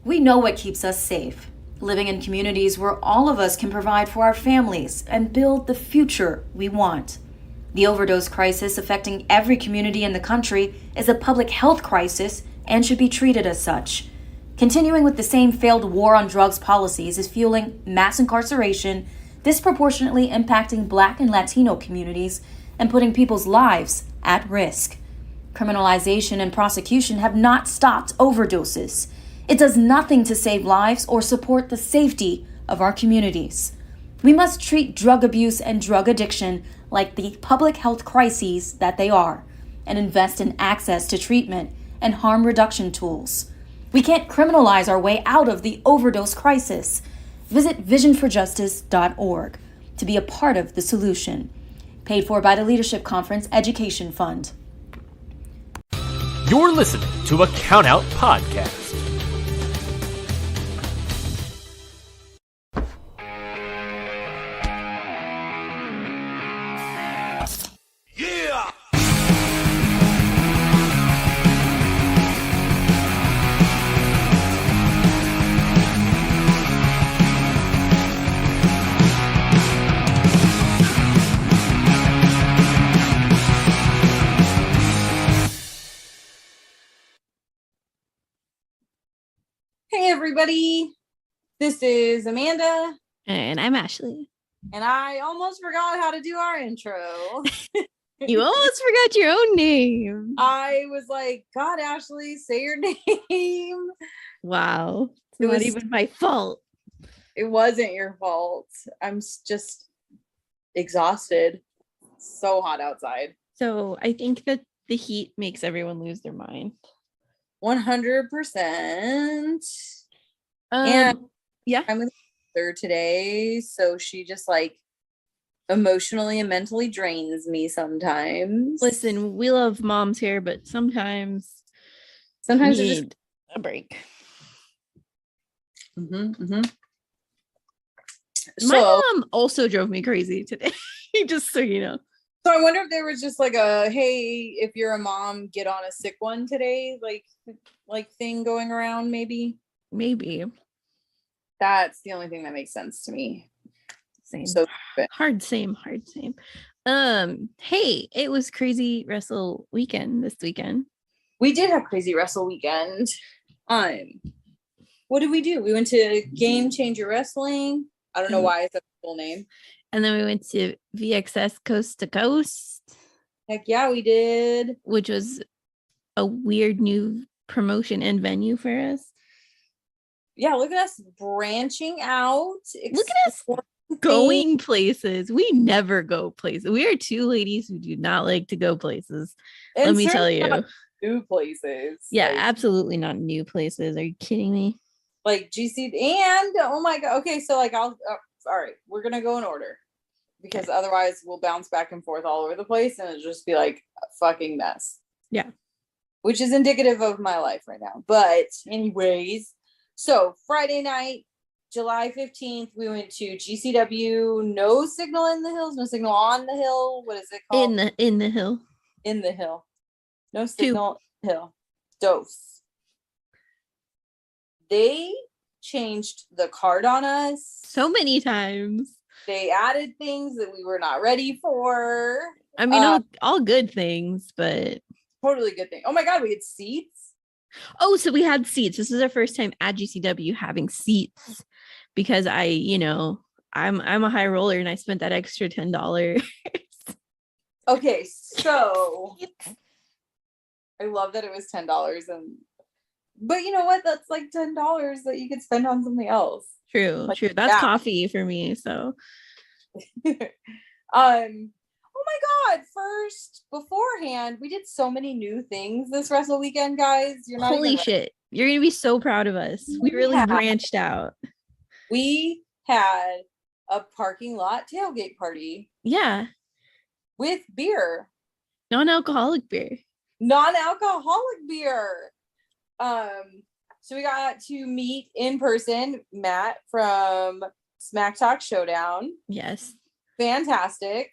We know what keeps us safe. Living in communities where all of us can provide for our families and build the future we want. The overdose crisis affecting every community in the country is a public health crisis and should be treated as such. Continuing with the same failed war on drugs policies is fueling mass incarceration, disproportionately impacting Black and Latino communities, and putting people's lives at risk. Criminalization and prosecution have not stopped overdoses. It does nothing to save lives or support the safety of our communities. We must treat drug abuse and drug addiction like the public health crises that they are, and invest in access to treatment and harm reduction tools. We can't criminalize our way out of the overdose crisis. Visit visionforjustice.org to be a part of the solution. Paid for by the Leadership Conference Education Fund. You're listening to a Count Out Podcast. Hey everybody, this is Amanda. And I'm Ashley. And I almost forgot how to do our intro. You almost forgot your own name. I was like, God, Ashley, say your name. Wow. It's not even my fault. It wasn't your fault. I'm just exhausted. So hot outside. So I think that the heat makes everyone lose their mind. 100%. And yeah, I'm with her today, so she just like emotionally and mentally drains me sometimes. Listen, we love moms here, but sometimes we need just a break. My mom also drove me crazy today. Just so you know. So I wonder if there was just like a, hey, if you're a mom, get on a sick one today, like thing going around, maybe. That's the only thing that makes sense to me. Same. So hard same. Hey, it was crazy wrestle weekend this weekend. We did have crazy wrestle weekend. What did we do? We went to Game Changer Wrestling. I don't know why it's a full name. And then we went to VXS Coast to Coast. Heck yeah, we did. Which was a weird new promotion and venue for us. Yeah, look at us branching out. Look at us going places. We never go places. We are two ladies who do not like to go places. And let me tell you. New places. Yeah, like, absolutely not new places. Are you kidding me? Like GC and oh my god. Okay, so like all right, we're gonna go in order because otherwise we'll bounce back and forth all over the place and it'll just be like a fucking mess. Yeah. Which is indicative of my life right now. But anyways, so Friday night, July 15th, we went to GCW. No signal in the hills, no signal on the hill. What is it called? In the hill. In the hill. No signal hill. Dose. They changed the card on us so many times. They added things that we were not ready for. I mean, all good things, but totally good thing. Oh my god, we had seats. Oh, so we had seats. This is our first time at GCW having seats because I'm a high roller and I spent that extra $10. Okay, so I love that it was $10 but you know what? That's like $10 that you could spend on something else. True. That's coffee for me. So, oh my god! First, beforehand, we did so many new things this wrestle weekend, guys. You're not holy shit! You're gonna be so proud of us. We really branched out. We had a parking lot tailgate party. Yeah, with beer, non-alcoholic beer. So we got to meet in person Matt from Smack Talk Showdown. Yes. Fantastic.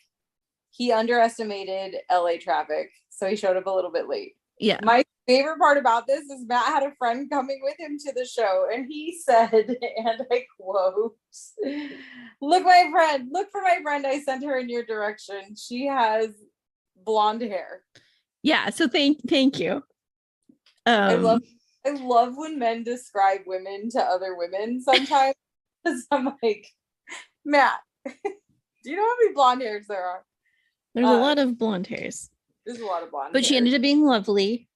He underestimated LA traffic, so he showed up a little bit late. Yeah. My favorite part about this is Matt had a friend coming with him to the show, and he said, and I quote, look for my friend. I sent her in your direction. She has blonde hair. Yeah, so thank you. I love when men describe women to other women sometimes, because I'm like, Matt, do you know how many blonde hairs there are? There's a lot of blonde hairs. There's a lot of blonde but hairs. She ended up being lovely.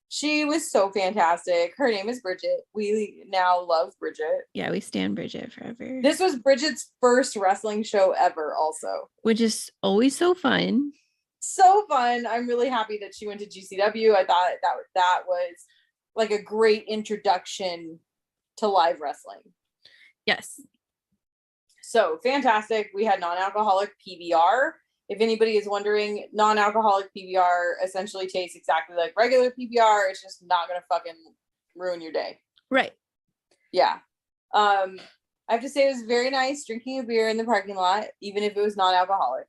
She was so fantastic. Her name is Bridget. We now love Bridget. Yeah, we stand Bridget forever. This was Bridget's first wrestling show ever also. Which is always so fun. So fun. I'm really happy that she went to GCW. I thought that was like a great introduction to live wrestling. Yes. So fantastic. We had non-alcoholic PBR. If anybody is wondering, non-alcoholic PBR essentially tastes exactly like regular PBR. It's just not going to fucking ruin your day. Right. Yeah. I have to say it was very nice drinking a beer in the parking lot, even if it was non-alcoholic.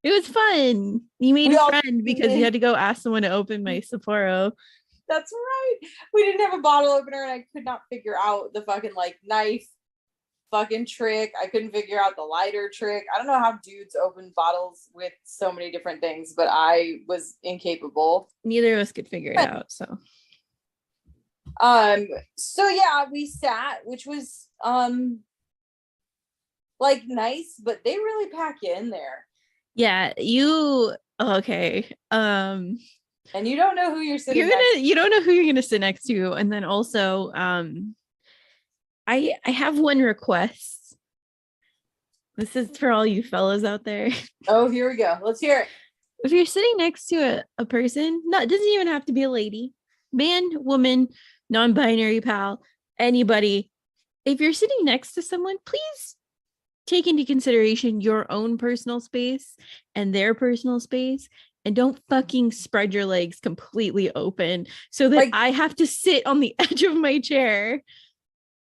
It was fun. You made a friend because you had to go ask someone to open my Sapporo. That's right. We didn't have a bottle opener, and I could not figure out the fucking like knife fucking trick. I couldn't figure out the lighter trick. I don't know how dudes open bottles with so many different things, but I was incapable. Neither of us could figure it out. So yeah, we sat, which was like nice, but they really pack you in there. Yeah, okay. And you don't know who you're sitting you don't know who you're gonna sit next to. And then also I have one request. This is for all you fellas out there. Oh, here we go. Let's hear it. If you're sitting next to a person, it doesn't even have to be a lady, man, woman, non-binary pal, anybody. If you're sitting next to someone, please take into consideration your own personal space and their personal space, and don't fucking spread your legs completely open so that I have to sit on the edge of my chair.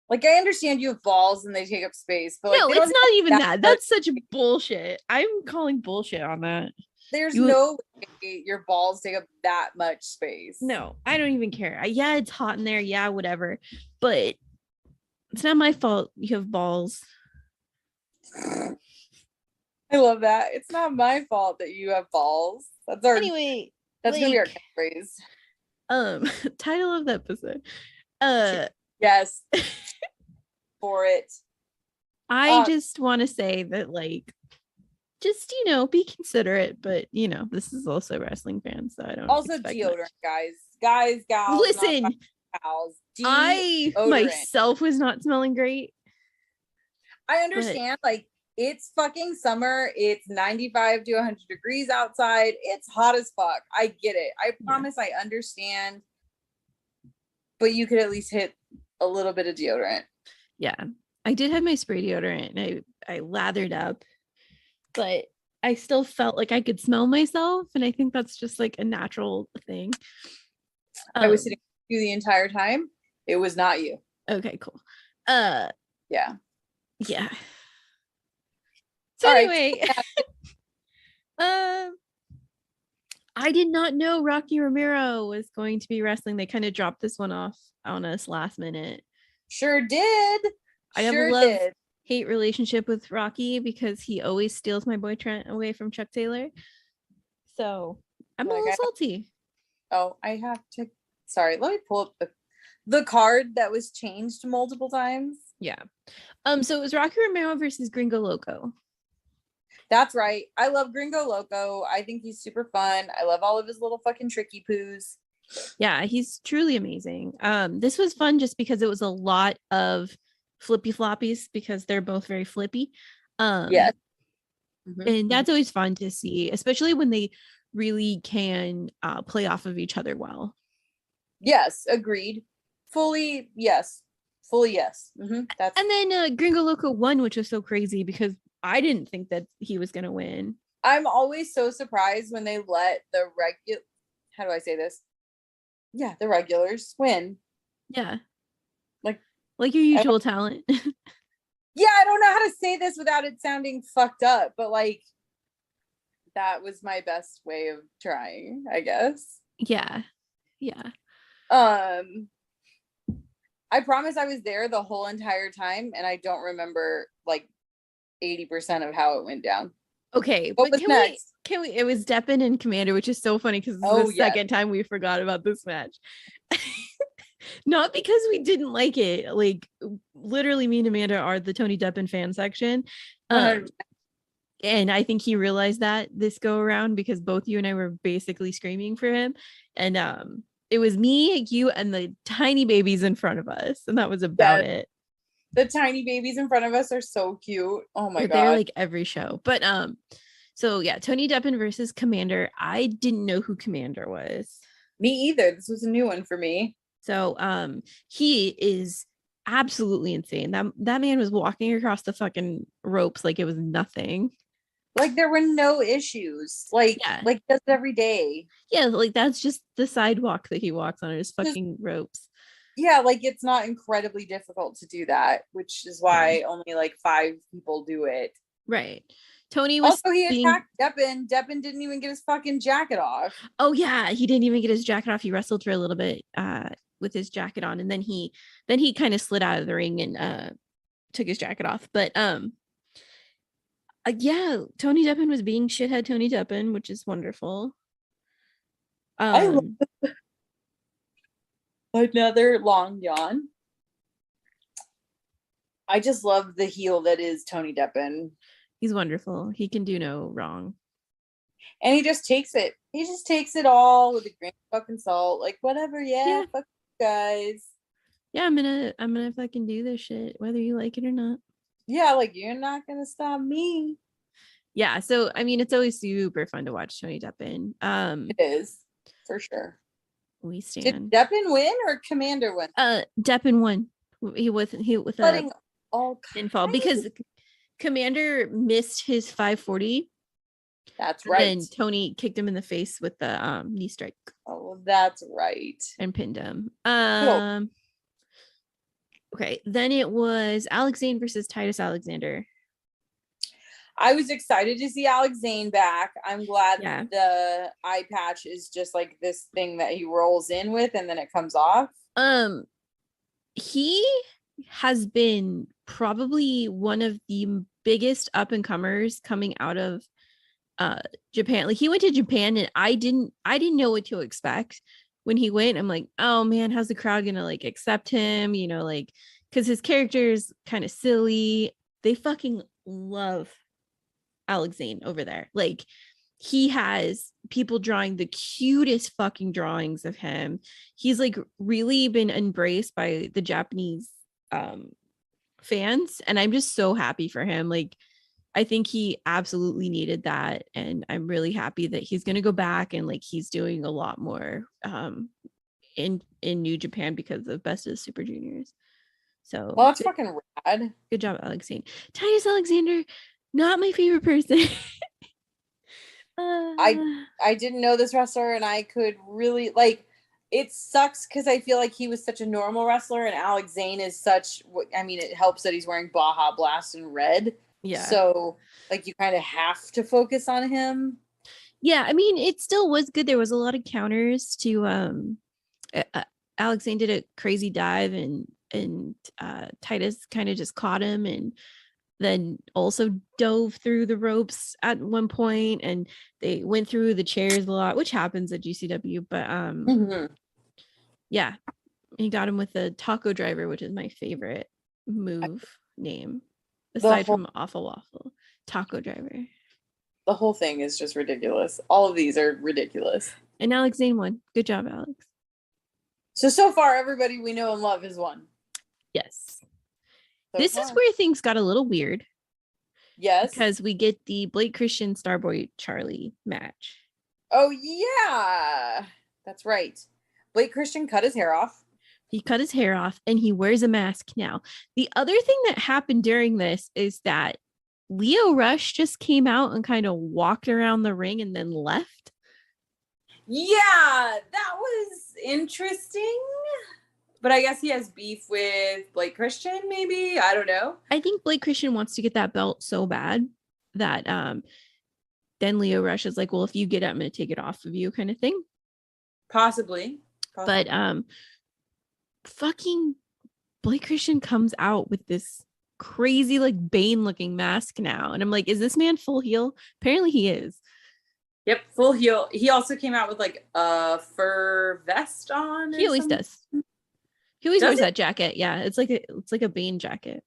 Like, I understand you have balls and they take up space, but no, it's not even that. That's such bullshit. I'm calling bullshit on that. There's no way your balls take up that much space. No, I don't even care. Yeah, it's hot in there. Yeah, whatever. But it's not my fault you have balls. I love that. It's not my fault that you have balls. That's gonna be our catchphrase. Title of the episode. Yes. For it. I just want to say that, just, be considerate, but this is also wrestling fans, so I don't also deodorant much. Guys, gals. Listen, I myself was not smelling great. I understand, it's fucking summer. It's 95 to 100 degrees outside. It's hot as fuck. I get it. I promise I understand. But you could at least hit a little bit of deodorant. Yeah. I did have my spray deodorant and I lathered up, but I still felt like I could smell myself. And I think that's just a natural thing. I was sitting with you the entire time. It was not you. Okay, cool. Yeah. Yeah. So anyway, I did not know Rocky Romero was going to be wrestling. They kind of dropped this one off on us last minute. Sure did. I have a love-hate relationship with Rocky because he always steals my boy Trent away from Chuck Taylor. So I'm a little salty. I have to. Sorry, let me pull up the card that was changed multiple times. Yeah. So it was Rocky Romero versus Gringo Loco. That's right. I love Gringo Loco. I think he's super fun. I love all of his little fucking tricky poos. Yeah, he's truly amazing. This was fun just because it was a lot of flippy floppies because they're both very flippy. Yes. And that's always fun to see, especially when they really can play off of each other well. Yes, agreed. Fully yes. And then Gringo Loco won, which was so crazy because I didn't think that he was gonna win. I'm always so surprised when they let the how do I say this? Yeah, the regulars win. Yeah. Like your usual talent. Yeah, I don't know how to say this without it sounding fucked up, but that was my best way of trying, I guess. Yeah. Yeah. I promise I was there the whole entire time, and I don't remember like 80% of how it went down. Okay, What but was next? it was Deppen and Commander, which is so funny because this is Oh the yeah, second time we forgot about this match. Not because we didn't like it. Like literally me and Amanda are the Tony Deppen fan section. 100%. And I think he realized that this go around because both you and I were basically screaming for him. And it was me, you, and the tiny babies in front of us. And that was about it. The tiny babies in front of us are so cute. Oh my They're god. like every show. But so yeah, Tony Deppen versus Commander. I didn't know who Commander was. Me either. This was a new one for me. So he is absolutely insane. That man was walking across the fucking ropes like it was nothing. Like there were no issues. Like does it every day. Yeah, like that's just the sidewalk that he walks on, his fucking ropes. Yeah, like it's not incredibly difficult to do that, which is why only like 5 people do it. Right. Tony was also, he attacked Deppen. Deppen didn't even get his fucking jacket off. Oh yeah, he didn't even get his jacket off. He wrestled for a little bit with his jacket on, and then he kind of slid out of the ring and took his jacket off. But yeah, Tony Deppen was being shithead Tony Deppen, which is wonderful. I love another long yawn. I just love the heel that is Tony Deppen. He's wonderful. He can do no wrong. And he just takes it. He just takes it all with a grain of fucking salt. Like whatever, yeah. Fuck you guys. Yeah, I'm gonna fucking do this shit, whether you like it or not. Yeah, like you're not gonna stop me. Yeah, so I mean it's always super fun to watch Tony Deppen. It is, for sure. We stand. Did Deppen win or Commander win? Deppen won. He with Letting all pinfall because Commander missed his 540. That's right. And Tony kicked him in the face with the knee strike. Oh, that's right. And pinned him. Cool. Okay, then it was Alex Zane versus Titus Alexander. I was excited to see Alex Zane back. I'm glad the eye patch is just like this thing that he rolls in with and then it comes off. He has been probably one of the biggest up and comers coming out of Japan. Like he went to Japan and I didn't know what to expect when he went. I'm like, oh man, how's the crowd gonna like accept him? You know, like because his character is kind of silly. They fucking love Alex Zane over there. Like he has people drawing the cutest fucking drawings of him. He's like really been embraced by the Japanese fans, and I'm just so happy for him. Like I think he absolutely needed that, and I'm really happy that he's going to go back and like he's doing a lot more in New Japan because of Best of the Super Juniors. So well, that's fucking rad. Good job, Alexander. Titus Alexander, not my favorite person. I didn't know this wrestler, and I could really like. It sucks because I feel like he was such a normal wrestler, and Alex Zane is such. I mean, it helps that he's wearing Baja Blast in red. Yeah. So, like, you kind of have to focus on him. Yeah, I mean, it still was good. There was a lot of counters to Alex Zane did a crazy dive, and Titus kind of just caught him, and then also dove through the ropes at one point, and they went through the chairs a lot, which happens at GCW. But yeah, he got him with the taco driver, which is my favorite move name aside from Awful Waffle. Taco driver. The whole thing is just ridiculous. All of these are ridiculous. And Alex Zane won. Good job, Alex. So far, everybody we know and love has won. Yes. This is where things got a little weird. Yes. Because we get the Blake Christian Starboy Charlie match. Oh, yeah. That's right. Blake Christian cut his hair off. He cut his hair off and he wears a mask now. The other thing that happened during this is that Leo Rush just came out and kind of walked around the ring and then left. Yeah, that was interesting. But I guess he has beef with Blake Christian, maybe. I don't know. I think Blake Christian wants to get that belt so bad that then Leo Rush is like, well, if you get it, I'm going to take it off of you kind of thing. Possibly. But fucking Blake Christian comes out with this crazy like Bane looking mask now, and I'm like, is this man full heel? Apparently he is. Yep, full heel. He also came out with like a fur vest on. He always does. He always Does wears he? that jacket. Yeah, it's like a Bane jacket.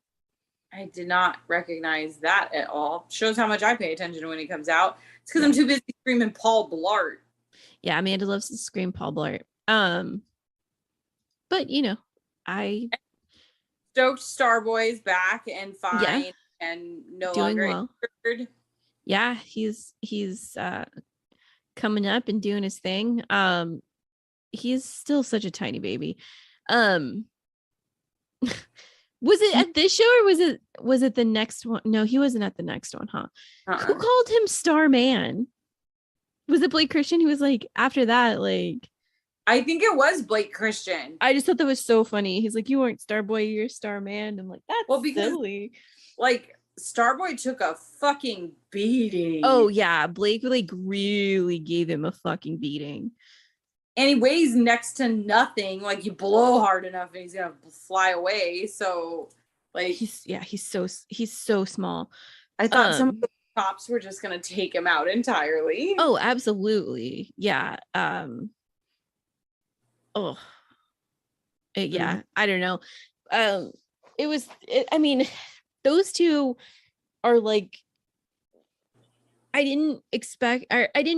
I did not recognize that at all. Shows how much I pay attention when he comes out. It's because I'm too busy screaming Paul Blart. Yeah, Amanda loves to scream Paul Blart. But you know, I Stoked Starboy's back and fine and no doing longer well. injured. Yeah, he's coming up and doing his thing. He's still such a tiny baby. Was it at this show or was it the next one? No, he wasn't at the next one, huh? Who called him Starman? Was it Blake Christian? He was like, after that, like, I think it was Blake Christian. I just thought that was so funny. He's like, you weren't Starboy, you're Starman. I'm like, that's silly. Like, Starboy took a fucking beating. Oh yeah, Blake like really gave him a fucking beating. And he weighs next to nothing. Like, you blow hard enough and he's gonna fly away. So, like, he's so small. I thought some of the cops were just gonna take him out entirely. Oh, absolutely. Yeah. Yeah, I don't know. I mean, those two are like, I didn't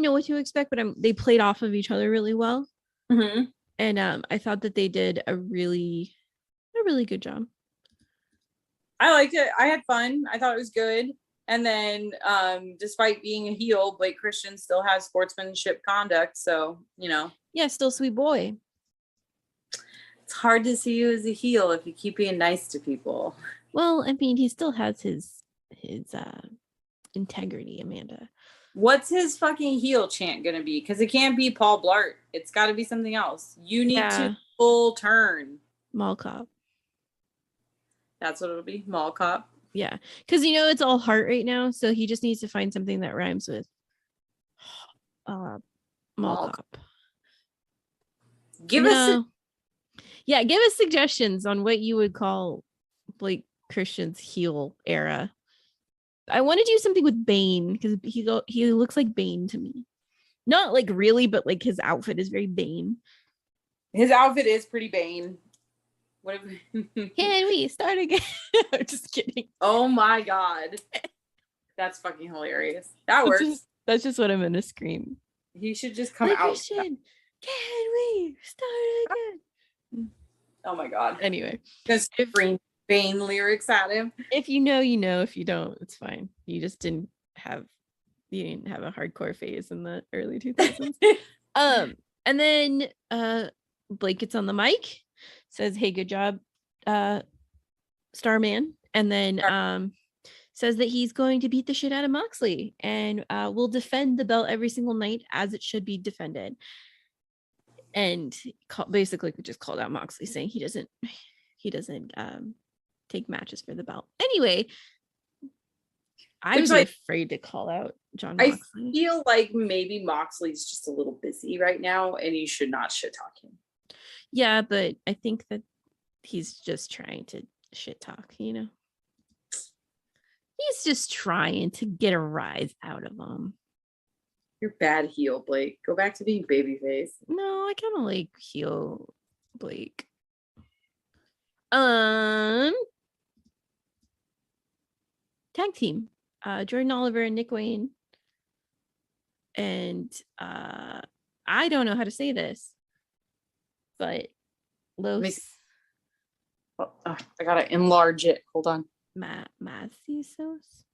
know what to expect, but they played off of each other really well. Mm-hmm. And I thought that they did a really good job. I liked it. I had fun. I thought it was good. And then despite being a heel, Blake Christian still has sportsmanship conduct. So, you know. Yeah, still sweet boy. It's hard to see you as a heel if you keep being nice to people. Well, I mean, he still has his integrity, Amanda. What's his fucking heel chant gonna be? Because it can't be Paul Blart. It's got to be something else. You need to full turn. Mall cop. That's what it'll be. Mall cop. Yeah, because you know it's all heart right now, so he just needs to find something that rhymes with mall cop. Give us suggestions on what you would call Blake Christian's heel era. I want to do something with Bane because he looks like Bane to me. Not like really, but like his outfit is very Bane. His outfit is pretty Bane. What Can we start again? I'm just kidding. Oh my god. That's fucking hilarious. That works. That's just what I'm gonna scream. He should just come Blake out. Christian, can we start again? Oh my god. Anyway. Just bring Bane lyrics at him. If you know, you know. If you don't, it's fine. You just didn't have a hardcore phase in the early 2000s. And then Blake gets on the mic, says, "Hey, good job, Starman," and then says that he's going to beat the shit out of Moxley and will defend the belt every single night as it should be defended. And basically just called out Moxley, saying he doesn't take matches for the belt. Anyway, I was afraid to call out John Moxley. I feel like maybe Moxley's just a little busy right now and you should not shit talk him. Yeah, but I think that he's just trying to shit talk, you know? He's just trying to get a rise out of him. You're bad heel, Blake. Go back to being babyface. No, I kind of like heel Blake. Tag team. Jordan Oliver and Nick Wayne. And I don't know how to say this, but Los I gotta enlarge it. Hold on. Macizos.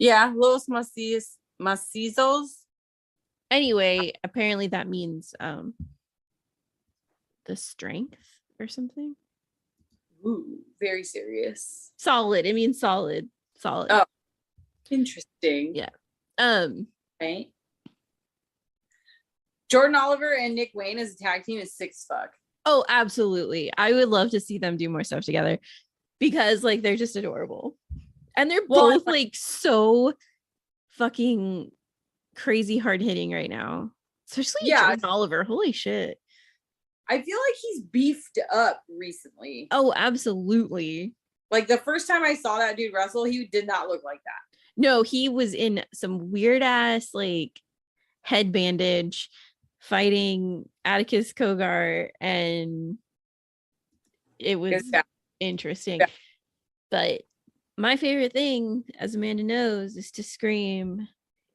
Yeah, Los Macizos. Anyway, apparently that means the strength or something. Ooh, very serious. Solid. It means solid. Solid. Oh, interesting. Yeah. Right. Jordan Oliver and Nick Wayne as a tag team is sick as fuck. Oh, absolutely. I would love to see them do more stuff together because like they're just adorable. And they're both like so fucking crazy hard hitting right now. Especially Yeah. Jordan Oliver. Holy shit. I feel like he's beefed up recently. Oh, absolutely. Like the first time I saw that dude wrestle, he did not look like that. No, he was in some weird ass like head bandage fighting Atticus Kogar, and it was interesting. Yeah. But my favorite thing, as Amanda knows, is to scream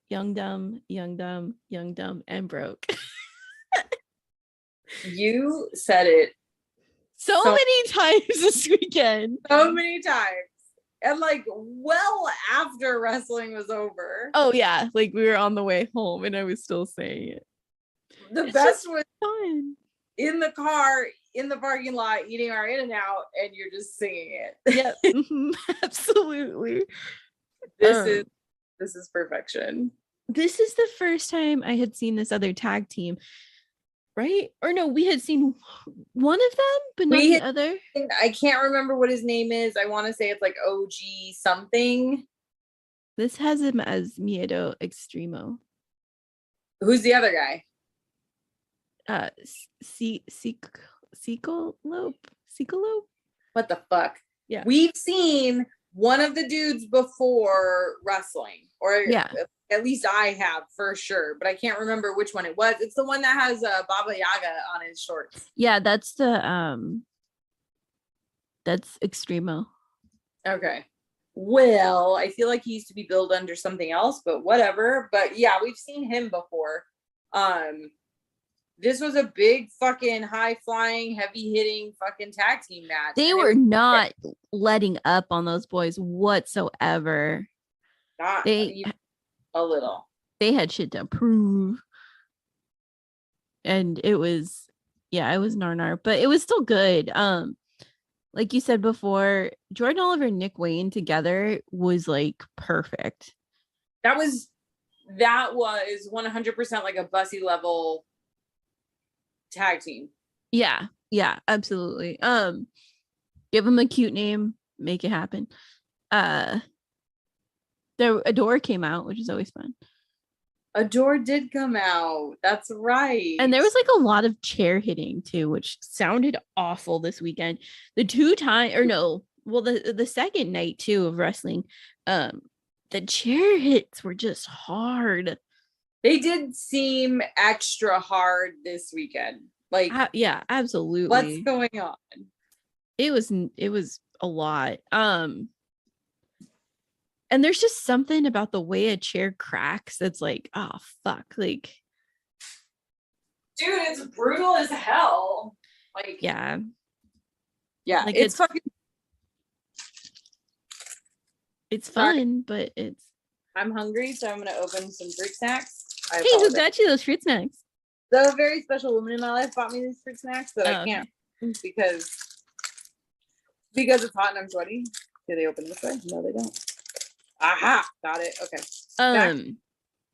young, dumb, young, dumb, young, dumb, and broke. You said it so many times this weekend. So many times. And like well after wrestling was over. Oh yeah, like we were on the way home and I was still saying it. The best was fun. In the car, in the parking lot, eating our In-N-Out, and you're just singing it. Yep. Absolutely. This is perfection. This is the first time I had seen this other tag team, right? Or no, we had seen one of them, but not the other. I can't remember what his name is. I want to say it's like OG something. This has him as Miedo Extremo. Who's the other guy? Seekalope. What the fuck? Yeah. We've seen one of the dudes before wrestling, or yeah, at least I have for sure, but I can't remember which one it was. It's the one that has Baba Yaga on his shorts. Yeah, that's the that's Extremo. Okay. Well, I feel like he used to be billed under something else, but whatever. But yeah, we've seen him before. This was a big fucking high flying, heavy hitting fucking tag team match. They were not letting up on those boys whatsoever. Not even a little. They had shit to prove. And it was nar, but it was still good. Like you said before, Jordan Oliver and Nick Wayne together was like perfect. That was 100% like a Bussy level tag team. Yeah, absolutely. Give them a cute name, make it happen. Adore came out, which is always fun. Adore did come out. That's right. And there was like a lot of chair hitting too, which sounded awful this weekend. The second night too of wrestling, the chair hits were just hard. They did seem extra hard this weekend. Like, yeah, absolutely. What's going on? It was a lot. And there's just something about the way a chair cracks that's like, oh fuck, like, dude, it's brutal as hell. Like, yeah, like it's fucking. It's fun, but it's. I'm hungry, so I'm gonna open some fruit snacks. Hey, who got you those fruit snacks? The very special woman in my life bought me these fruit snacks that I can't because it's hot and I'm sweaty. Do they open this way? No, they don't. Aha, got it. Okay.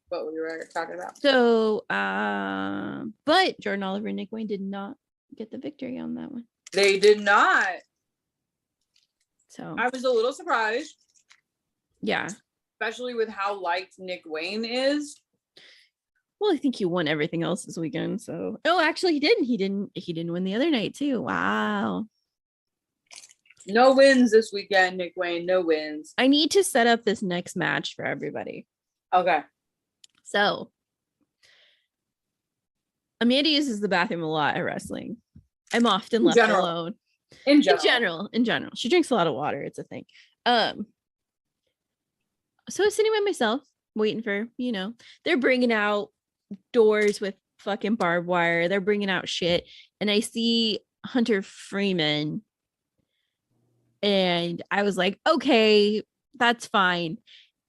What we were talking about. So, but Jordan Oliver and Nick Wayne did not get the victory on that one. They did not. So I was a little surprised. Yeah. Especially with how liked Nick Wayne is. Well, I think he won everything else this weekend. So, actually, he didn't. He didn't win the other night too. Wow. No wins this weekend, Nick Wayne. No wins. I need to set up this next match for everybody. Okay. So, Amanda uses the bathroom a lot at wrestling. I'm often left alone. In general. She drinks a lot of water. It's a thing. So I was sitting by myself, waiting for, they're bringing out doors with fucking barbed wire. They're bringing out shit. And I see Hunter Freeman. And I was like, okay, that's fine.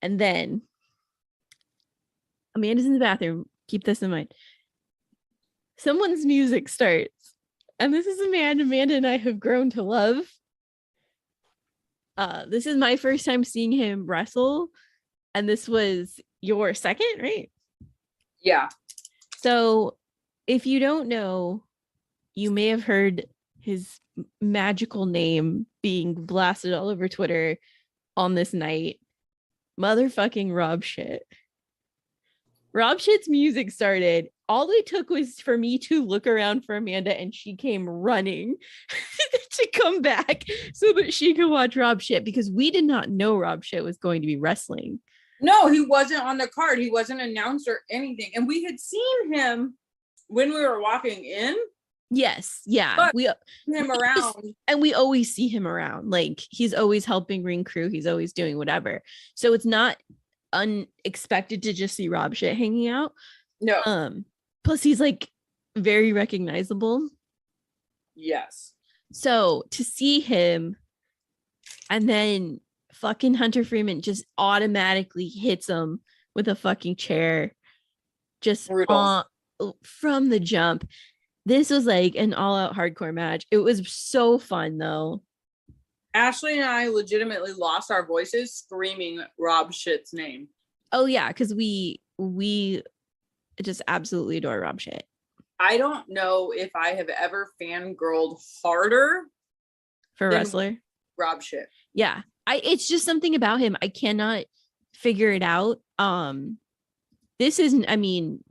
And then Amanda's in the bathroom. Keep this in mind. Someone's music starts. And this is a man Amanda and I have grown to love. This is my first time seeing him wrestle. And this was your second, right? Yeah. So if you don't know, you may have heard his magical name being blasted all over Twitter on this night. Motherfucking Rob shit. Rob Shit's music started. All it took was for me to look around for Amanda, and she came running to come back so that she could watch Rob Shit, because we did not know Rob Shit was going to be wrestling. No, he wasn't on the card. He wasn't announced or anything. And we had seen him when we were walking in. Yes, yeah. But we him around. And we always see him around. Like, he's always helping ring crew. He's always doing whatever. So it's not unexpected to just see Rob Shit hanging out. No. Plus he's like very recognizable. Yes. So to see him, and then fucking Hunter Freeman just automatically hits him with a fucking chair, just from the jump. This was like an all-out hardcore match. It was so fun though. Ashley and I legitimately lost our voices screaming Rob Shit's name. Oh yeah, because we just absolutely adore Rob Shit. I don't know if I have ever fangirled harder for a wrestler. Rob Shit. Yeah. It's just something about him. I cannot figure it out. This isn't, I mean,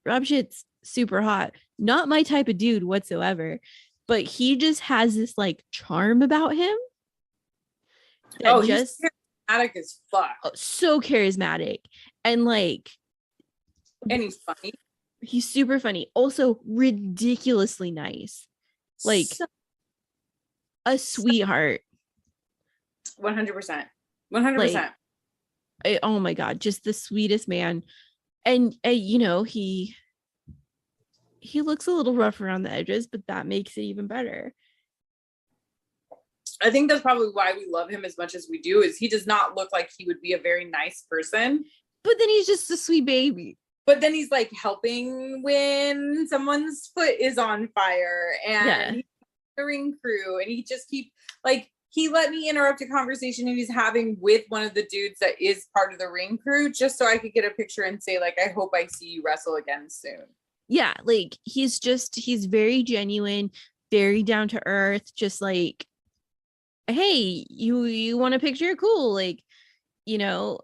Rob Shit's super hot. Not my type of dude whatsoever, but he just has this like charm about him. Oh, he's charismatic as fuck. So charismatic. And like, and he's funny. He's super funny. Also ridiculously nice. Like a sweetheart. 100%. 100%. Like, oh my God, just the sweetest man. And you know, he looks a little rough around the edges, but that makes it even better. I think that's probably why we love him as much as we do, is he does not look like he would be a very nice person. But then he's just a sweet baby. But then he's like helping when someone's foot is on fire, and he's the ring crew, and he just he let me interrupt a conversation he was having with one of the dudes that is part of the ring crew, just so I could get a picture and say, like, I hope I see you wrestle again soon. Yeah, like he's very genuine, very down to earth, just like, hey, you want a picture? Cool. Like, you know,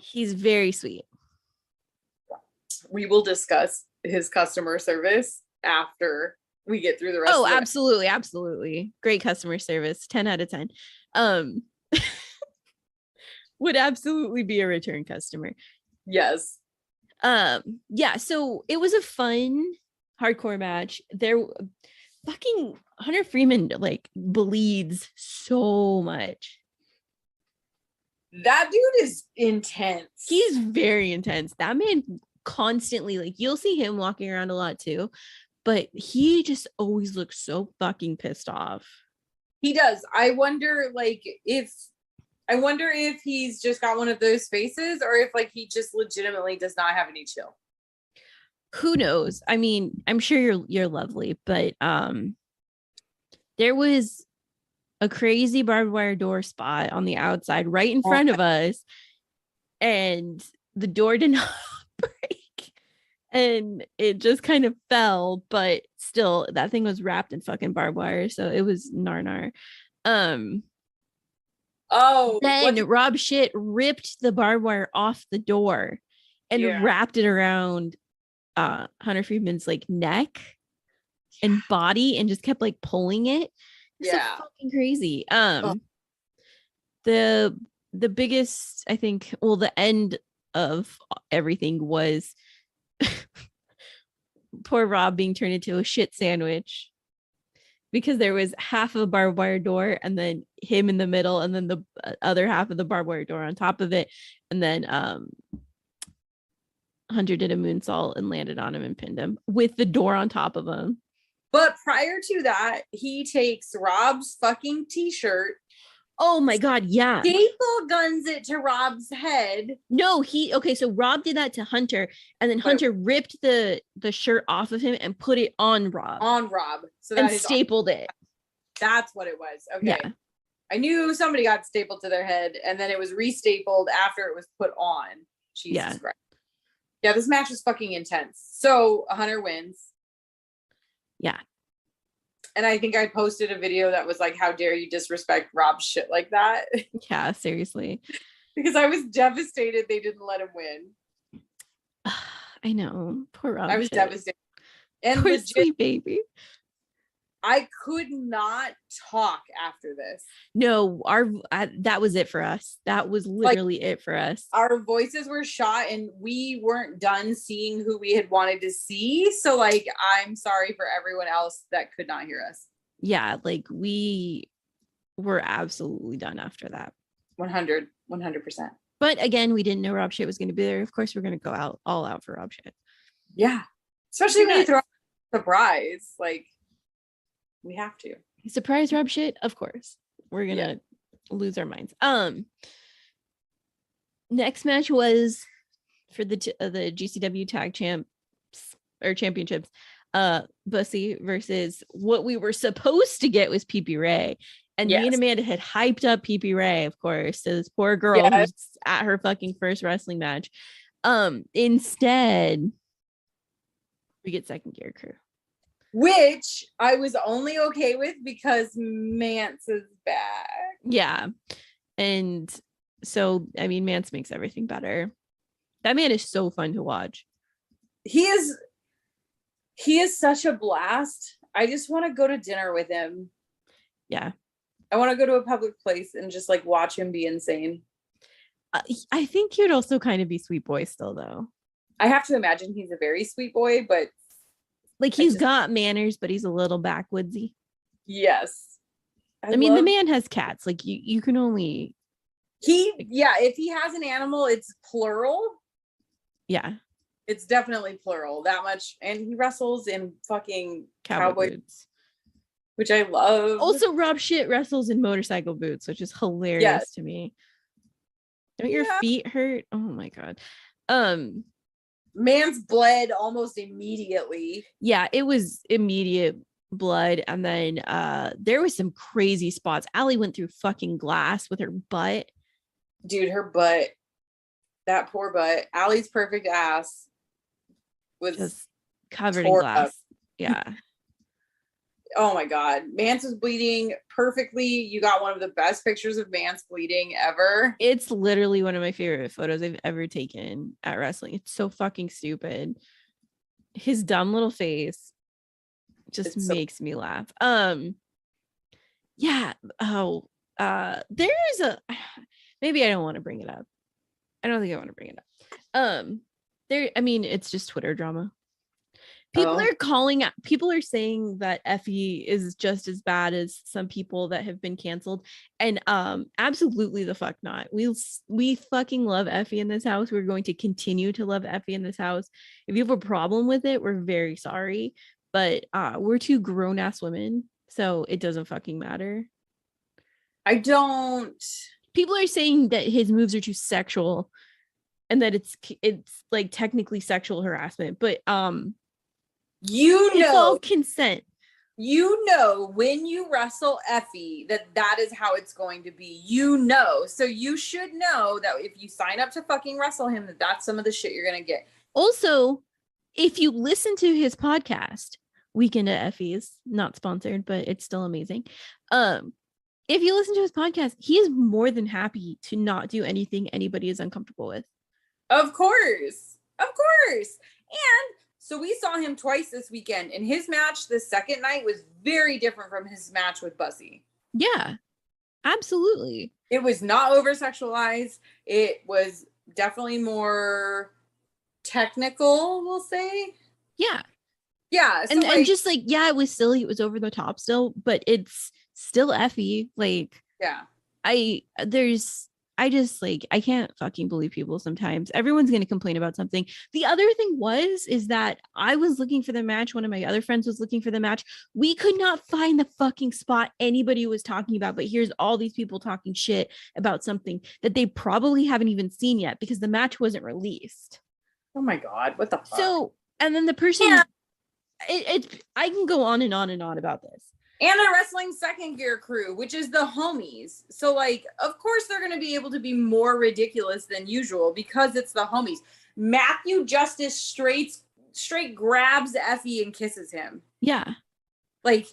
he's very sweet. We will discuss his customer service after we get through the rest. Oh, absolutely. Absolutely. Great customer service. 10 out of 10. Would absolutely be a return customer. Yes. Yeah, so it was a fun hardcore match. There fucking Hunter Freeman like bleeds so much. That dude is intense. He's very intense. That man constantly, like, you'll see him walking around a lot too, but he just always looks so fucking pissed off. He does. I wonder if he's just got one of those faces, or if like he just legitimately does not have any chill. Who knows? I mean, I'm sure you're lovely, but there was a crazy barbed wire door spot on the outside right in front of us, and the door did not break, and it just kind of fell, but still that thing was wrapped in fucking barbed wire, so it was nar. Then Rob Shit ripped the barbed wire off the door and wrapped it around Hunter Freeman's like neck and body, and just kept like pulling it. It's so fucking crazy. The biggest, I think, well, the end of everything was poor Rob being turned into a shit sandwich, because there was half of a barbed wire door and then him in the middle, and then the other half of the barbed wire door on top of it, and then Hunter did a moonsault and landed on him and pinned him with the door on top of him. But prior to that, he takes Rob's fucking t-shirt. Oh my God, yeah. Staple guns it to Rob's head. No, so Rob did that to Hunter, and then Hunter ripped the shirt off of him and put it on Rob. So and stapled it. That's what it was. Okay. Yeah. I knew somebody got stapled to their head, and then it was restapled after it was put on. Jesus Christ. Yeah, this match was fucking intense. So Hunter wins. Yeah. And I think I posted a video that was like, how dare you disrespect Rob's shit like that? Yeah, seriously. because I was devastated they didn't let him win. I know. Poor Rob. I was devastated. And poor legit, sweet baby. I could not talk after this. No, that was it for us. That was literally it for us. Our voices were shot and we weren't done seeing who we had wanted to see. So like, I'm sorry for everyone else that could not hear us. Yeah, like we were absolutely done after that. 100%. But again, we didn't know Rob Shit was going to be there. Of course, we're going to go all out for Rob Shit. Yeah. Especially when you throw a surprise. Like, we have to. Surprise Rob Shit? Of course. We're going to lose our minds. Next match was for the GCW tag championships. Bussy versus what we were supposed to get was PP Ray. And me and Amanda had hyped up PP Ray, of course, to this poor girl who's at her fucking first wrestling match. Instead, we get Second Gear Crew. Which I was only okay with because Mance is back. Yeah. And so, I mean, Mance makes everything better. That man is so fun to watch. He is such a blast. I just want to go to dinner with him. Yeah. I want to go to a public place and just like watch him be insane. I think he'd also kind of be sweet boy still, though. I have to imagine he's a very sweet boy, but like he's got manners, but he's a little backwoodsy. Yes. I mean, the man has cats. Like you can only. If he has an animal, it's plural. Yeah. It's definitely plural, that much. And he wrestles in fucking cowboy boots, which I love. Also, Rob Shit wrestles in motorcycle boots, which is hilarious to me. Don't your feet hurt? Oh my God. Man's bled almost immediately. Yeah, it was immediate blood. And then there was some crazy spots. Allie went through fucking glass with her butt. Dude, her butt. That poor butt. Allie's perfect ass was just covered in glass. Yeah. Oh my God. Mance was bleeding perfectly. You got one of the best pictures of Mance bleeding ever. It's literally one of my favorite photos I've ever taken at wrestling. It's so fucking stupid. His dumb little face just makes me laugh. Yeah. Oh, there is maybe I don't want to bring it up. I don't think I want to bring it up. I mean, it's just Twitter drama. People are saying that Effie is just as bad as some people that have been canceled. And absolutely the fuck not. We fucking love Effie in this house. We're going to continue to love Effie in this house. If you have a problem with it, we're very sorry. But we're two grown-ass women, so it doesn't fucking matter. I don't. People are saying that his moves are too sexual and that it's like technically sexual harassment, but it's all consent. You know, when you wrestle Effie, that is how it's going to be. So you should know that if you sign up to fucking wrestle him, that's some of the shit you're gonna get. Also, if you listen to his podcast, Weekend at Effie's, not sponsored, but it's still amazing. If you listen to his podcast, he is more than happy to not do anything anybody is uncomfortable with. Of course. And so we saw him twice this weekend, and his match the second night was very different from his match with Bussy. Yeah, absolutely. It was not over-sexualized. It was definitely more technical, we'll say. Yeah. Yeah. So and just like, yeah, it was silly. It was over the top still, but it's still Effie. Like, yeah. I can't fucking believe people sometimes. Everyone's going to complain about something. The other thing is that I was looking for the match. One of my other friends was looking for the match. We could not find the fucking spot anybody was talking about, but here's all these people talking shit about something that they probably haven't even seen yet because the match wasn't released. Oh my God. What the fuck? So, and then the person, I can go on and on and on about this. And a wrestling Second Gear Crew, which is the homies. So, like, of course they're going to be able to be more ridiculous than usual because it's the homies. Matthew Justice straight grabs Effie and kisses him. Yeah. Like,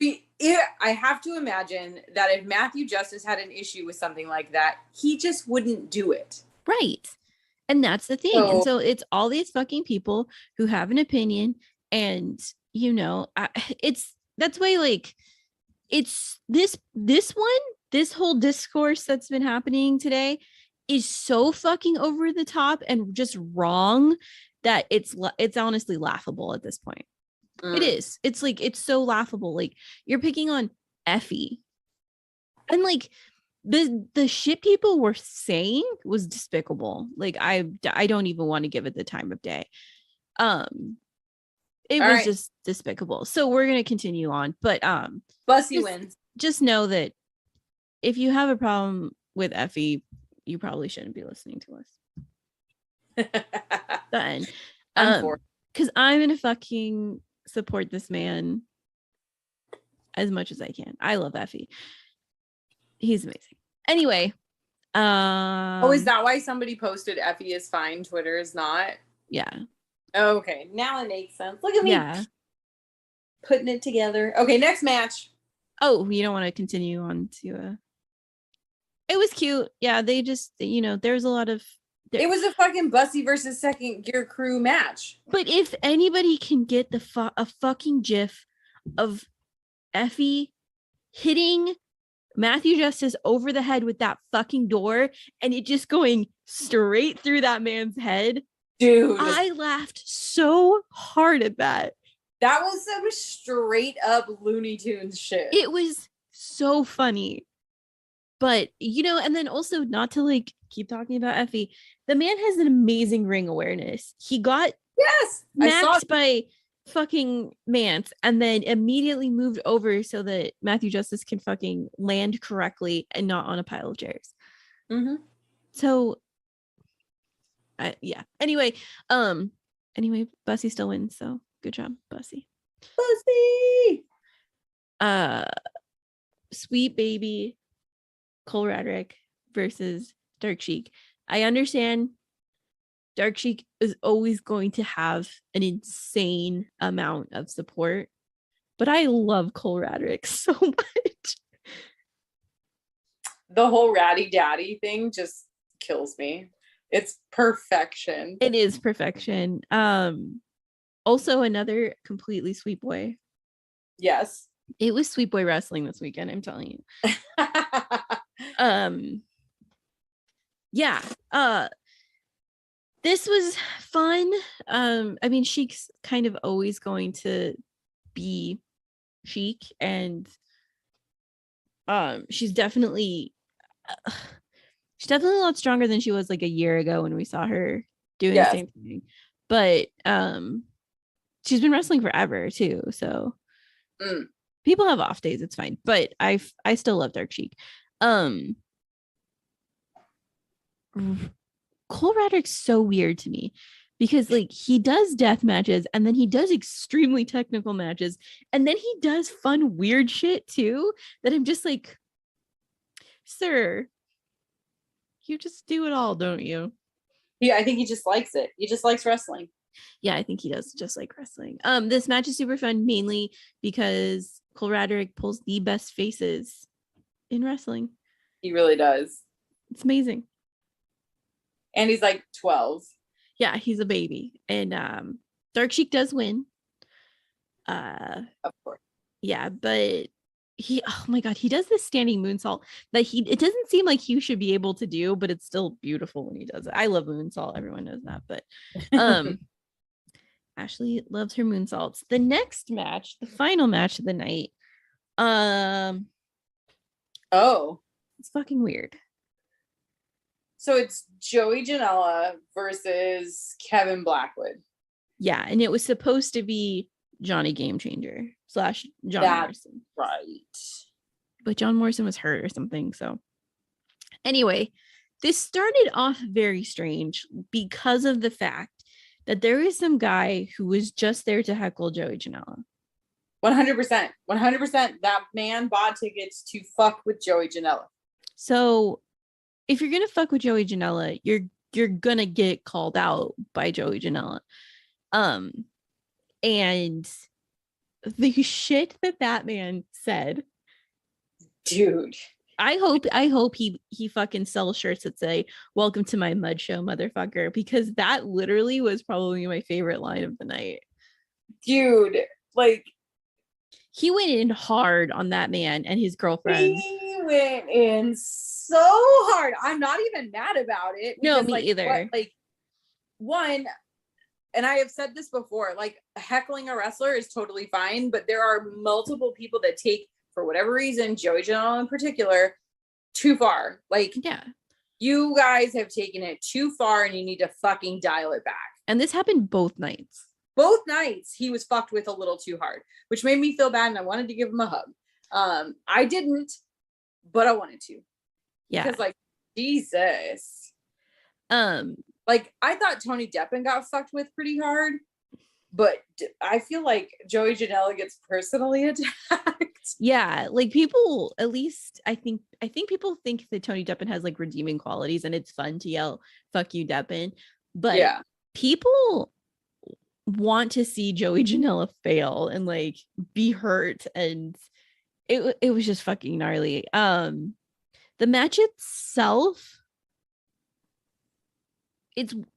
I have to imagine that if Matthew Justice had an issue with something like that, he just wouldn't do it. Right. And that's the thing. And so it's all these fucking people who have an opinion, and that's why, like, it's this whole discourse that's been happening today is so fucking over the top and just wrong that it's honestly laughable at this point. It is. It's like, it's so laughable. Like, you're picking on Effie, and like the shit people were saying was despicable. Like, I don't even want to give it the time of day. It was just despicable. So we're gonna continue on, but Bussy wins. Just know that if you have a problem with Effie, you probably shouldn't be listening to us. The end. Because I'm gonna fucking support this man as much as I can. I love Effie. He's amazing. Anyway, is that why somebody posted Effie is fine, Twitter is not? Yeah. Okay, now it makes sense. Look at me putting it together. Okay, next match. Oh, you don't want to continue on to it was cute. Yeah, they just, there's a lot of it was a fucking Bussy versus Second Gear Crew match. But if anybody can get a fucking gif of Effie hitting Matthew Justice over the head with that fucking door and it just going straight through that man's head, dude, I laughed so hard at that. That was some straight up Looney Tunes shit. It was so funny. But, and then also, not to like keep talking about Effie, the man has an amazing ring awareness. He got maxed by fucking Mance and then immediately moved over so that Matthew Justice can fucking land correctly and not on a pile of chairs. Mm-hmm. So, yeah. Anyway, Bussy still wins. So good job, Bussy. Sweet Baby Cole Radrick versus Dark Sheik. I understand Dark Sheik is always going to have an insane amount of support, but I love Cole Radrick so much. The whole ratty daddy thing just kills me. It's perfection. It is perfection. Also another completely sweet boy. Yes. It was sweet boy wrestling this weekend, I'm telling you. Yeah. This was fun. I mean, Sheik's kind of always going to be Sheik, and she's definitely a lot stronger than she was like a year ago when we saw her doing the same thing. But she's been wrestling forever too, so people have off days, it's fine. But I still love Dark Sheik. Cole Radrick's so weird to me because like he does death matches and then he does extremely technical matches and then he does fun weird shit too that I'm just like, sir, you just do it all, don't you? Yeah, I think he just likes it. He just likes wrestling. Yeah, I think he does just like wrestling. This match is super fun mainly because Cole Radrick pulls the best faces in wrestling. He really does. It's amazing. And he's like 12. Yeah, he's a baby. And Dark Sheik does win. Of course. Yeah, but oh my god, he does this standing moonsault that it doesn't seem like he should be able to do, but it's still beautiful when he does it. I love moonsault, everyone knows that, but Ashley loves her moonsaults. The next match, the final match of the night, it's fucking weird. So it's Joey Janela versus Kevin Blackwood. Yeah, and it was supposed to be Johnny Game Changer / John Morrison. Right. But John Morrison was hurt or something. So anyway, this started off very strange because of the fact that there is some guy who was just there to heckle Joey Janela. 100%. 100%. That man bought tickets to fuck with Joey Janela. So if you're gonna fuck with Joey Janela, you're gonna get called out by Joey Janela. And the shit that man said. Dude. I hope he fucking sells shirts that say "Welcome to my mud show, motherfucker," because that literally was probably my favorite line of the night. Dude, like he went in hard on that man and his girlfriend. He went in so hard. I'm not even mad about it. No, me either. One, and I have said this before, like heckling a wrestler is totally fine, but there are multiple people that take, for whatever reason, Joey Janela in particular, too far. Like, yeah, you guys have taken it too far and you need to fucking dial it back. And this happened both nights. Both nights he was fucked with a little too hard, which made me feel bad and I wanted to give him a hug. I didn't, but I wanted to. Yeah. Because like, Jesus. Like I thought Tony Deppen got fucked with pretty hard, but I feel like Joey Janela gets personally attacked. Yeah, like people, at least I think people think that Tony Deppen has like redeeming qualities and it's fun to yell "fuck you, Deppen," but yeah, people want to see Joey Janela fail and like be hurt, and it was just fucking gnarly. The match itself,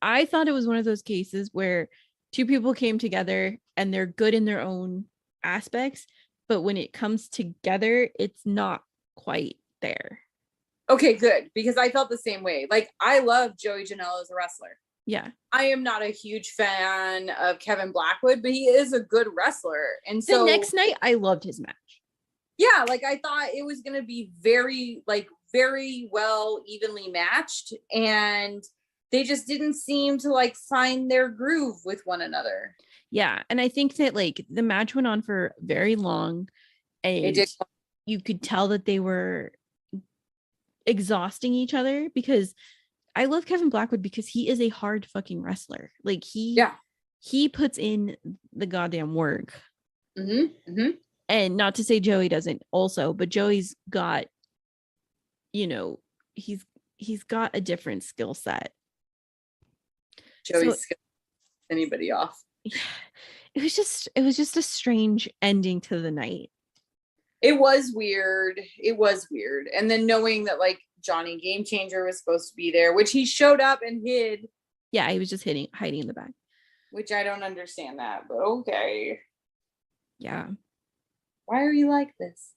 I thought it was one of those cases where two people came together and they're good in their own aspects, but when it comes together, it's not quite there. Okay, good, because I felt the same way. Like I love Joey Janela as a wrestler. Yeah. I am not a huge fan of Kevin Blackwood, but he is a good wrestler. And so the next night I loved his match. Yeah, like I thought it was going to be very well evenly matched, and they just didn't seem to like find their groove with one another. Yeah, and I think that like the match went on for very long, and you could tell that they were exhausting each other, because I love Kevin Blackwood because he is a hard fucking wrestler. Like he puts in the goddamn work. And not to say Joey doesn't also, but Joey's got, he's got a different skill set. Joey's anybody off. It was just a strange ending to the night. It was weird. And then knowing that like Johnny Game Changer was supposed to be there, which he showed up and hid. Yeah, he was just hiding in the back. Which I don't understand that, but okay. Yeah. Why are you like this?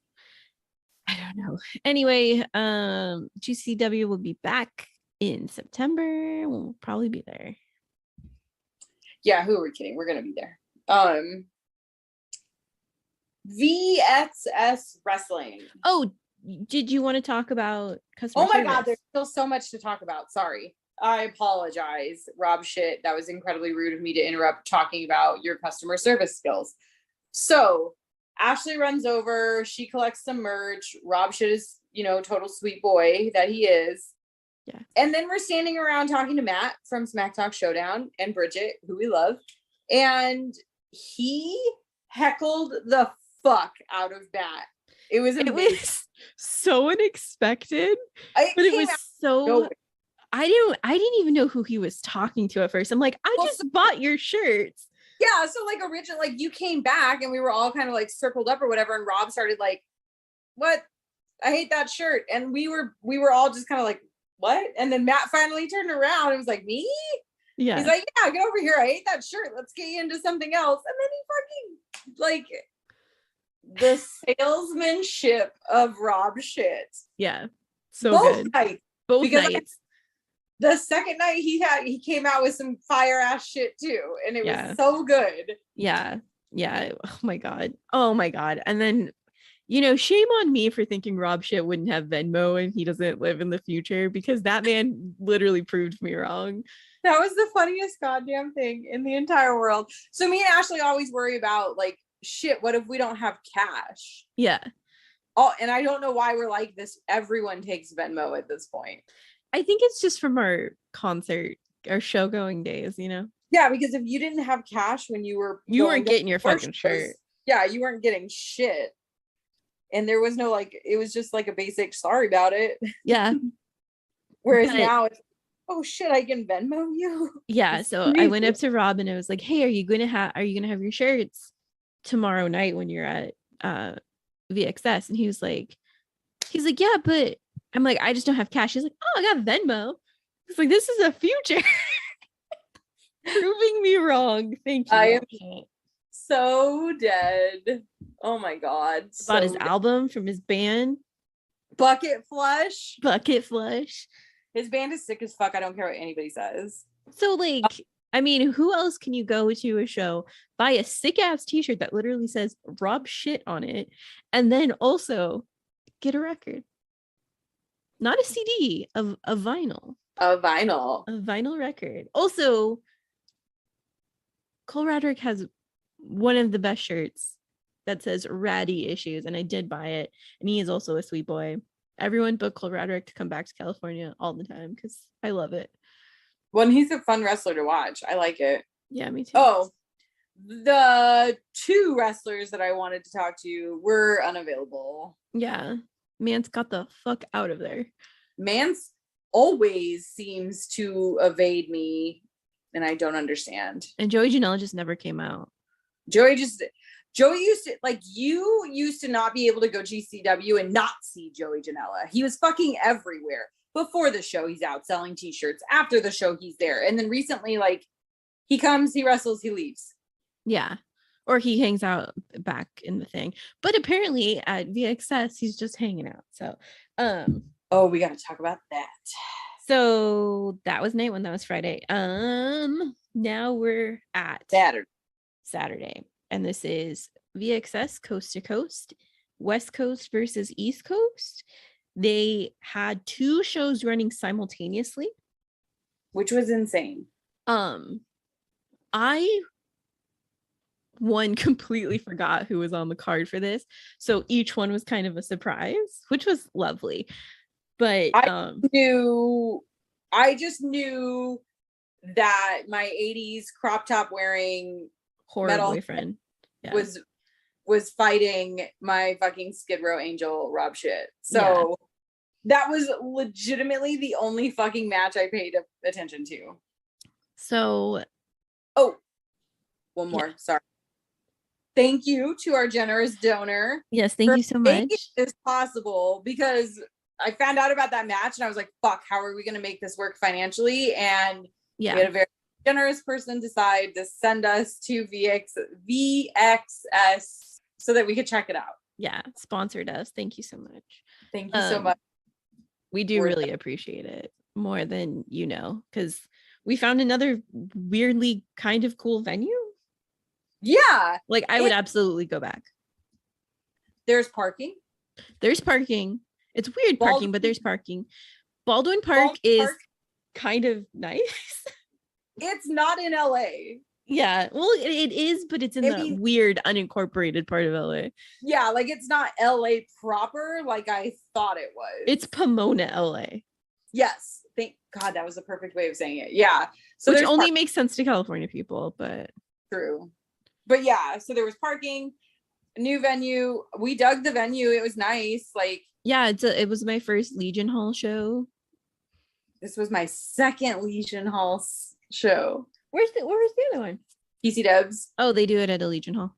I don't know. Anyway, GCW will be back in September. We'll probably be there. Yeah, who are we kidding? We're gonna be there. VXS Wrestling. Oh, did you want to talk about customer service? God, there's still so much to talk about. Sorry. I apologize, Rob Shit. That was incredibly rude of me to interrupt talking about your customer service skills. So Ashley runs over, she collects some merch. Rob Shit is, total sweet boy that he is. Yeah. And then we're standing around talking to Matt from Smack Talk Showdown and Bridget, who we love. And he heckled the fuck out of Matt. It was so unexpected. But it was so nowhere. I didn't even know who he was talking to at first. I'm like, I just bought your shirts. Yeah, so like originally, like you came back and we were all kind of like circled up or whatever, and Rob started like, "What? I hate that shirt." And we were all just kind of like, "What?" And then Matt finally turned around and was like, "Me?" Yeah. He's like, "Yeah, get over here. I hate that shirt. Let's get you into something else." And then he fucking like the salesmanship of Rob Shit. Yeah. So both good. Nights. Both nights. The second night he came out with some fire ass shit too, and it was so good. Yeah. Oh my god. And then shame on me for thinking Rob Shit wouldn't have Venmo and he doesn't live in the future, because that man literally proved me wrong. That was the funniest goddamn thing in the entire world. So me and Ashley always worry about like, shit, what if we don't have cash? Yeah. Oh, and I don't know why we're like this. Everyone takes Venmo at this point. I think it's just from our show going days, Yeah, because if you didn't have cash when you weren't getting your fucking shirt. Yeah, you weren't getting shit. And there was no like, it was just like a basic sorry about it. Yeah. Whereas now it's, oh shit, I can Venmo you. Yeah. So I went up to Rob and I was like, hey, are you gonna have your shirts? tomorrow night when you're at VXS. And he's like, yeah, but I'm like, I just don't have cash. He's like, oh, I got Venmo. It's like, this is a future. Proving me wrong. Thank you. I am so dead. Oh my God. Bought his album from his band. Bucket Flush. His band is sick as fuck. I don't care what anybody says. So like, I mean, who else can you go to a show, buy a sick ass t-shirt that literally says Rob shit on it, and then also get a record? Not a CD, a vinyl. A vinyl record. Also, Cole Radrick has one of the best shirts that says Ratty Issues, and I did buy it. And he is also a sweet boy. Everyone book Cole Radrick to come back to California all the time because I love it. Well, he's a fun wrestler to watch. I like it. Yeah, me too. Oh, the 2 wrestlers that I wanted to talk to were unavailable. Yeah. Mance got the fuck out of there. Mance always seems to evade me, and I don't understand. And Joey Janela just never came out. Joey used to, like, you used to not be able to go GCW and not see Joey Janela. He was fucking everywhere. Before the show, he's out selling t-shirts. After the show, he's there. And then recently, like, he comes, he wrestles, he leaves. Yeah. Or he hangs out back in the thing. But apparently at VXS, he's just hanging out. So, oh, we got to talk about that. So that was night 1. That was Friday. Now we're at Saturday. And this is VXS Coast to Coast, West Coast versus East Coast. They had 2 shows running simultaneously, which was insane. I completely forgot who was on the card for this, so each one was kind of a surprise, which was lovely. But I just knew that my 80s crop top wearing horror boyfriend was fighting my fucking Skid Row angel Rob shit. So that was legitimately the only fucking match I paid attention to. So, one more. Sorry. Thank you to our generous donor. Yes, thank you so much. It's possible, because I found out about that match and I was like, fuck, how are we going to make this work financially? And we had a very generous person decide to send us to VXS so that we could check it out. Yeah, sponsored us. Thank you so much. Thank you so much. We do really appreciate it, more than you know, because we found another weirdly kind of cool venue. Yeah. Like, I would absolutely go back. There's parking. It's weird parking, but there's parking. Baldwin Park is kind of nice. It's not in LA. Yeah, well, it is, but it's in the weird unincorporated part of LA. Yeah, like, it's not LA proper like I thought it was. It's Pomona, LA. Yes, thank God, that was the perfect way of saying it. Yeah, so which only makes sense to California people, but true. But yeah, so there was parking, a new venue. We dug the venue. It was nice. Like, yeah, it was my first Legion Hall show. This was my second Legion Hall show. Where's the other one? PC Dubs. Oh, they do it at a Legion Hall.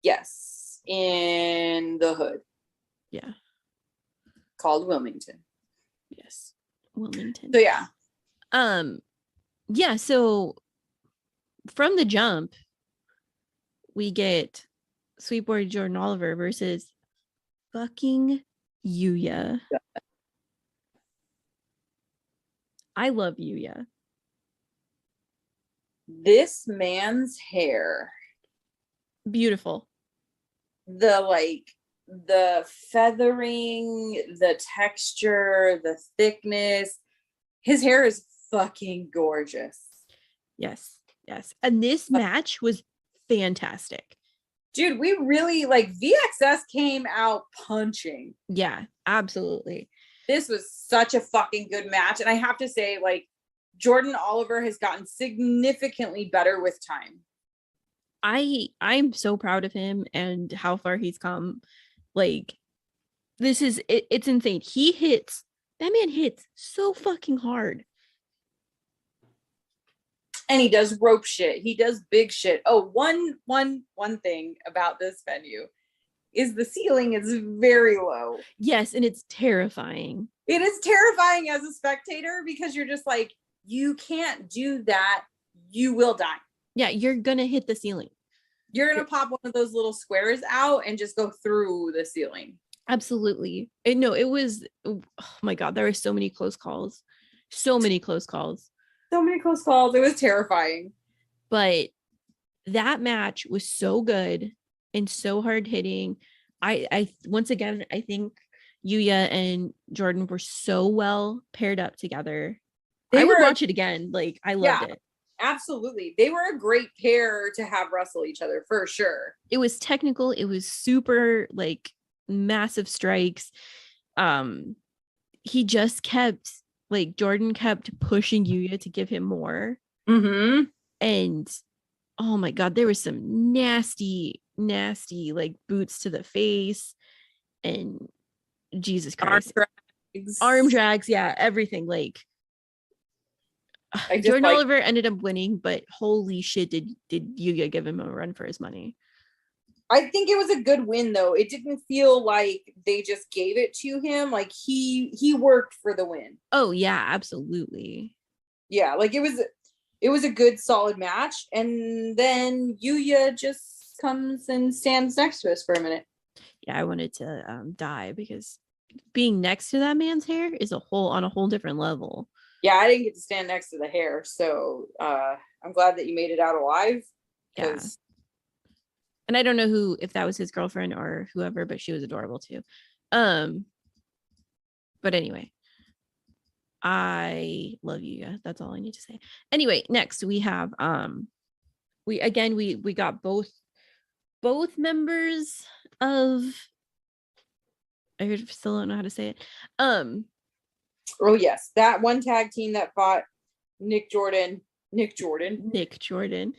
Yes, in the hood. Yeah. Called Wilmington. Yes, Wilmington. So yeah. Yeah, so from the jump, we get Sweet Boy Jordan Oliver versus fucking Yuya. I love Yuya. This man's hair. Beautiful. The feathering, the texture, the thickness. His hair is fucking gorgeous. Yes. And this match was fantastic. Dude, we really, like, VXS came out punching. Yeah, absolutely. This was such a fucking good match. And I have to say, like, Jordan Oliver has gotten significantly better with time. I'm so proud of him and how far he's come. Like, this is it's insane. That man hits so fucking hard. And he does rope shit. He does big shit. Oh, one thing about this venue is the ceiling is very low. Yes, and it's terrifying. It is terrifying as a spectator because you're just like, you can't do that. You will die. Yeah, you're gonna hit the ceiling. You're gonna pop one of those little squares out and just go through the ceiling. Absolutely. And no, it was, oh my God, there were so many close calls. So many close calls. So many close calls. It was terrifying. But that match was so good and so hard hitting. I once again, I think Yuya and Jordan were so well paired up together. I would watch it again. Like, I loved it. Absolutely. They were a great pair to have wrestle each other for sure. It was technical. It was super like massive strikes. He just kept like Jordan kept pushing Yuya to give him more. Mm-hmm. And oh my God, there was some nasty like boots to the face and Jesus Christ. Arm drags, yeah, everything. Like Jordan Oliver ended up winning, but holy shit, did Yuya give him a run for his money? I think it was a good win though. It didn't feel like they just gave it to him. Like he worked for the win. Oh yeah, absolutely. Yeah, like it was a good solid match. And then Yuya just comes and stands next to us for a minute. Yeah, I wanted to die because being next to that man's hair is on a whole different level. Yeah, I didn't get to stand next to the hair, so I'm glad that you made it out alive. Yeah. And I don't know if that was his girlfriend or whoever, but she was adorable too. But anyway, I love you. Yeah, that's all I need to say. Anyway, next we have we got both members of, I still don't know how to say it. Oh yes, that one tag team that fought Nick Jordan. Nick Jordan. Nick Jordan.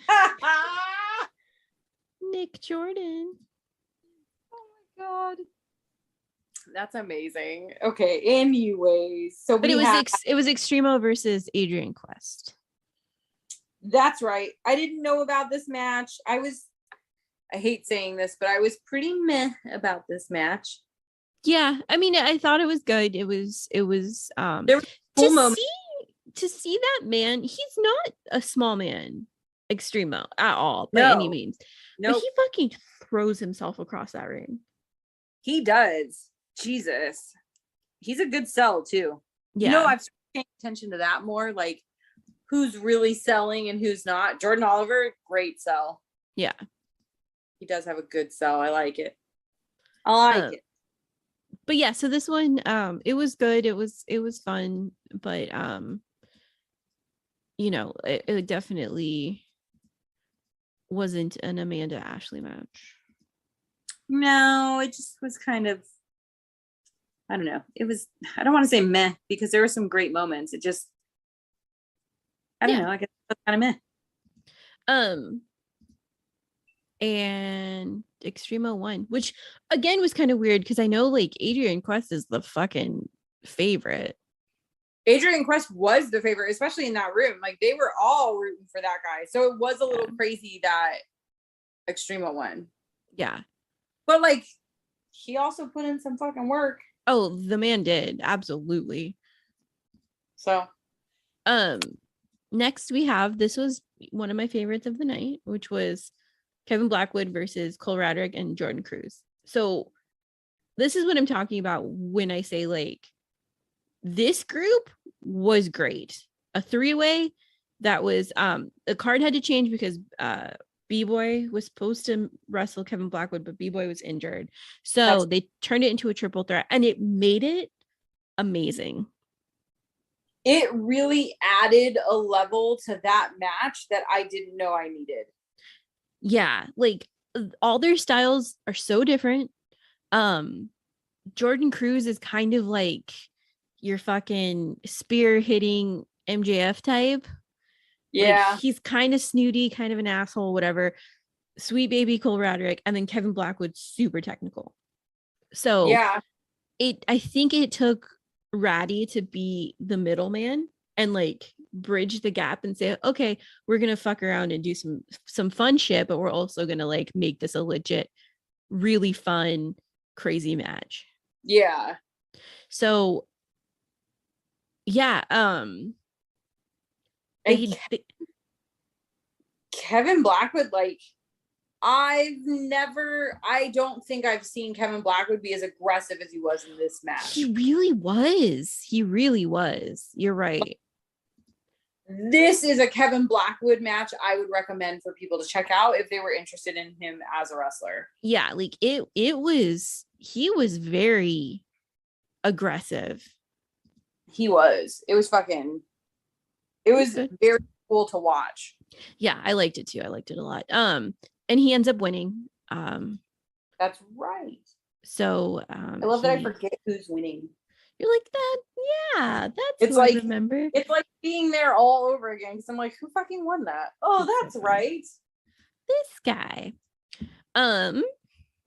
Oh my God. That's amazing. Okay, anyways. So but it was Extremo versus Adrian Quest. That's right. I didn't know about this match. I hate saying this, but I was pretty meh about this match. Yeah, I mean, I thought it was good. It was there was full moment. To see that man, he's not a small man, Extremo at all by any means. No, but he fucking throws himself across that ring. He does. Jesus, he's a good sell too. Yeah, you know, I've started paying attention to that more, like who's really selling and who's not. Jordan Oliver, great sell. Yeah, he does have a good sell. I like it. I like it. But yeah, so this one, it was good. It was fun, but you know, it definitely wasn't an Amanda Ashley match. No, it just was kind of, I don't know. It was, I don't want to say meh because there were some great moments. It just, I don't know. I guess that's kind of meh. And Extremo won, which again was kind of weird because I know like Adrian Quest is the fucking favorite. Adrian Quest was the favorite, especially in that room. Like they were all rooting for that guy. So it was a little crazy that Extremo won. Yeah. But like he also put in some fucking work. Oh, the man did. Absolutely. So next we have, this was one of my favorites of the night, which was Kevin Blackwood versus Cole Radrick and Jordan Cruz. So this is what I'm talking about when I say like this group was great. A three-way that was the card had to change because B-Boy was supposed to wrestle Kevin Blackwood, but B-Boy was injured. So they turned it into a triple threat and it made it amazing. It really added a level to that match that I didn't know I needed. Yeah, like all their styles are so different. Jordan Cruz is kind of like your fucking spear hitting MJF type. Yeah. Like, he's kind of snooty, kind of an asshole, whatever. Sweet baby Cole Radrick, and then Kevin Blackwood, super technical. So yeah, I think it took Ratty to be the middleman and like bridge the gap and say, okay, we're gonna fuck around and do some fun shit, but we're also gonna like make this a legit, really fun, crazy match. Yeah. So yeah, And they Kevin Blackwood, like, I don't think I've seen Kevin Blackwood be as aggressive as he was in this match. he really was. You're right. This is a Kevin Blackwood match I would recommend for people to check out if they were interested in him as a wrestler. Yeah, like he was very aggressive. It was Good. very cool to watch. Yeah, I liked it too. I liked it a lot. And he ends up winning. That's right. So I love that I forget who's winning. You're like that. Yeah, that's It's who like, I remember. It's like being there all over again because I'm like, who fucking won that? Oh, that's right. This guy.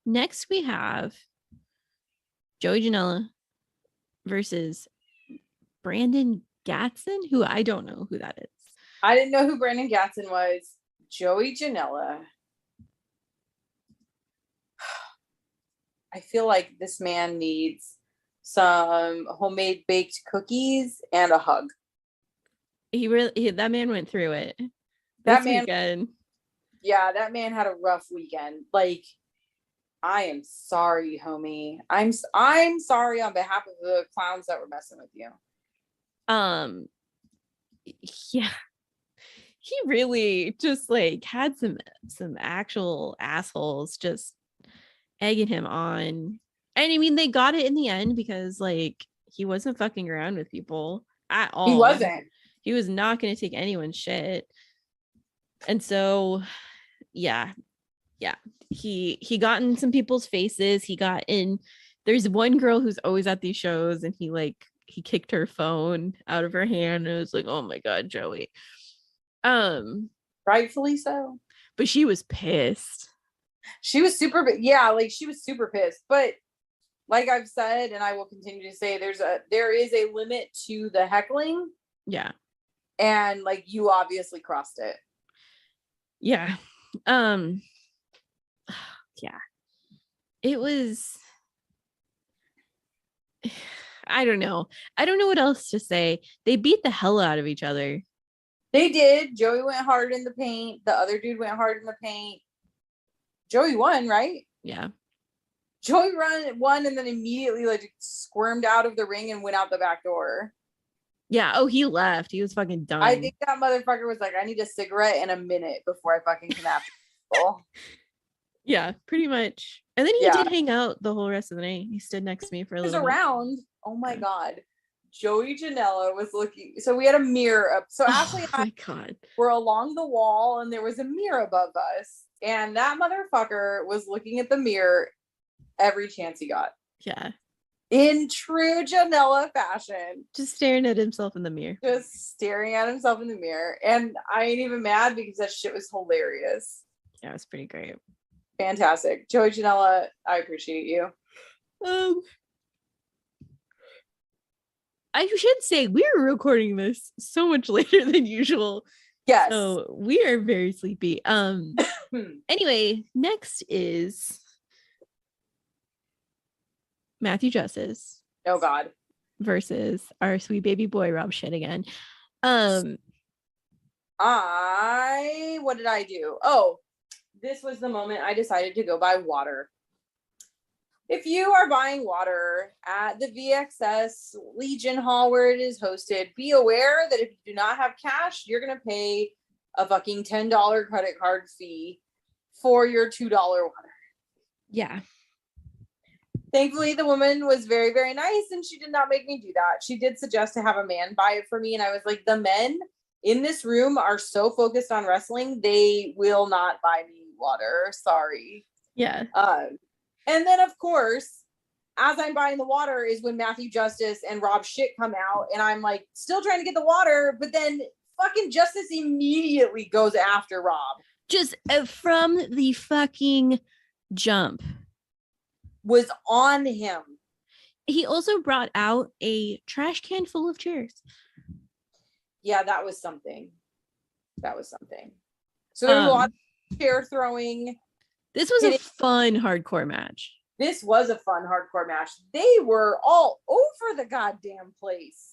Next we have Joey Janela versus Brandon Gatson, who I don't know who that is. I didn't know who Brandon Gatson was. Joey Janela. I feel like this man needs some homemade baked cookies and a hug. That man went through it. That this man, weekend. Yeah, that man had a rough weekend. Like, I am sorry, homie. I'm sorry on behalf of the clowns that were messing with you. Yeah. He really just like had some actual assholes just egging him on. And I mean, they got it in the end because like he wasn't fucking around with people at all. He wasn't. He was not going to take anyone's shit. And so, yeah. He got in some people's faces. He got in. There's one girl who's always at these shows, and he kicked her phone out of her hand. And it was like, oh my God, Joey. Rightfully so. But she was pissed. She was super pissed. But like I've said, and I will continue to say, there is a limit to the heckling. Yeah. And like, you obviously crossed it. Yeah. Yeah. It was, I don't know what else to say. They beat the hell out of each other. They did. Joey went hard in the paint. The other dude went hard in the paint. Joey won, right? Yeah. Joey won and then immediately like squirmed out of the ring and went out the back door. Yeah. Oh, he left. He was fucking done. I think that motherfucker was like, I need a cigarette in a minute before I fucking can after people. Yeah, pretty much. And then he did hang out the whole rest of the night. He stood next to me for a little bit. Around. Oh my God. Joey Janela was looking. So we had a mirror up. So Ashley and I were along the wall and there was a mirror above us. And that motherfucker was looking at the mirror every chance he got. Yeah. In true Janela fashion. Just staring at himself in the mirror. And I ain't even mad because that shit was hilarious. Yeah, it was pretty great. Fantastic. Joey Janela, I appreciate you. I should say we're recording this so much later than usual. Yes. So we are very sleepy. Anyway, next is Matthew Justice. Oh God. Versus our sweet baby boy Rob Shit again. What did I do? Oh, this was the moment I decided to go buy water. If you are buying water at the VXS Legion Hall where it is hosted, be aware that if you do not have cash, you're going to pay a fucking $10 credit card fee for your $2 water. Yeah. Thankfully, the woman was very, very nice and she did not make me do that. She did suggest to have a man buy it for me. And I was like, the men in this room are so focused on wrestling, they will not buy me water. Sorry. Yeah. And then, of course, as I'm buying the water is when Matthew Justice and Rob Shit come out. And I'm like, still trying to get the water. But then fucking Justice immediately goes after Rob. Just from the fucking jump. Was on him. He also brought out a trash can full of chairs. Yeah, that was something. So there was a lot of chair throwing. This was a fun hardcore match. This was a fun hardcore match. They were all over the goddamn place.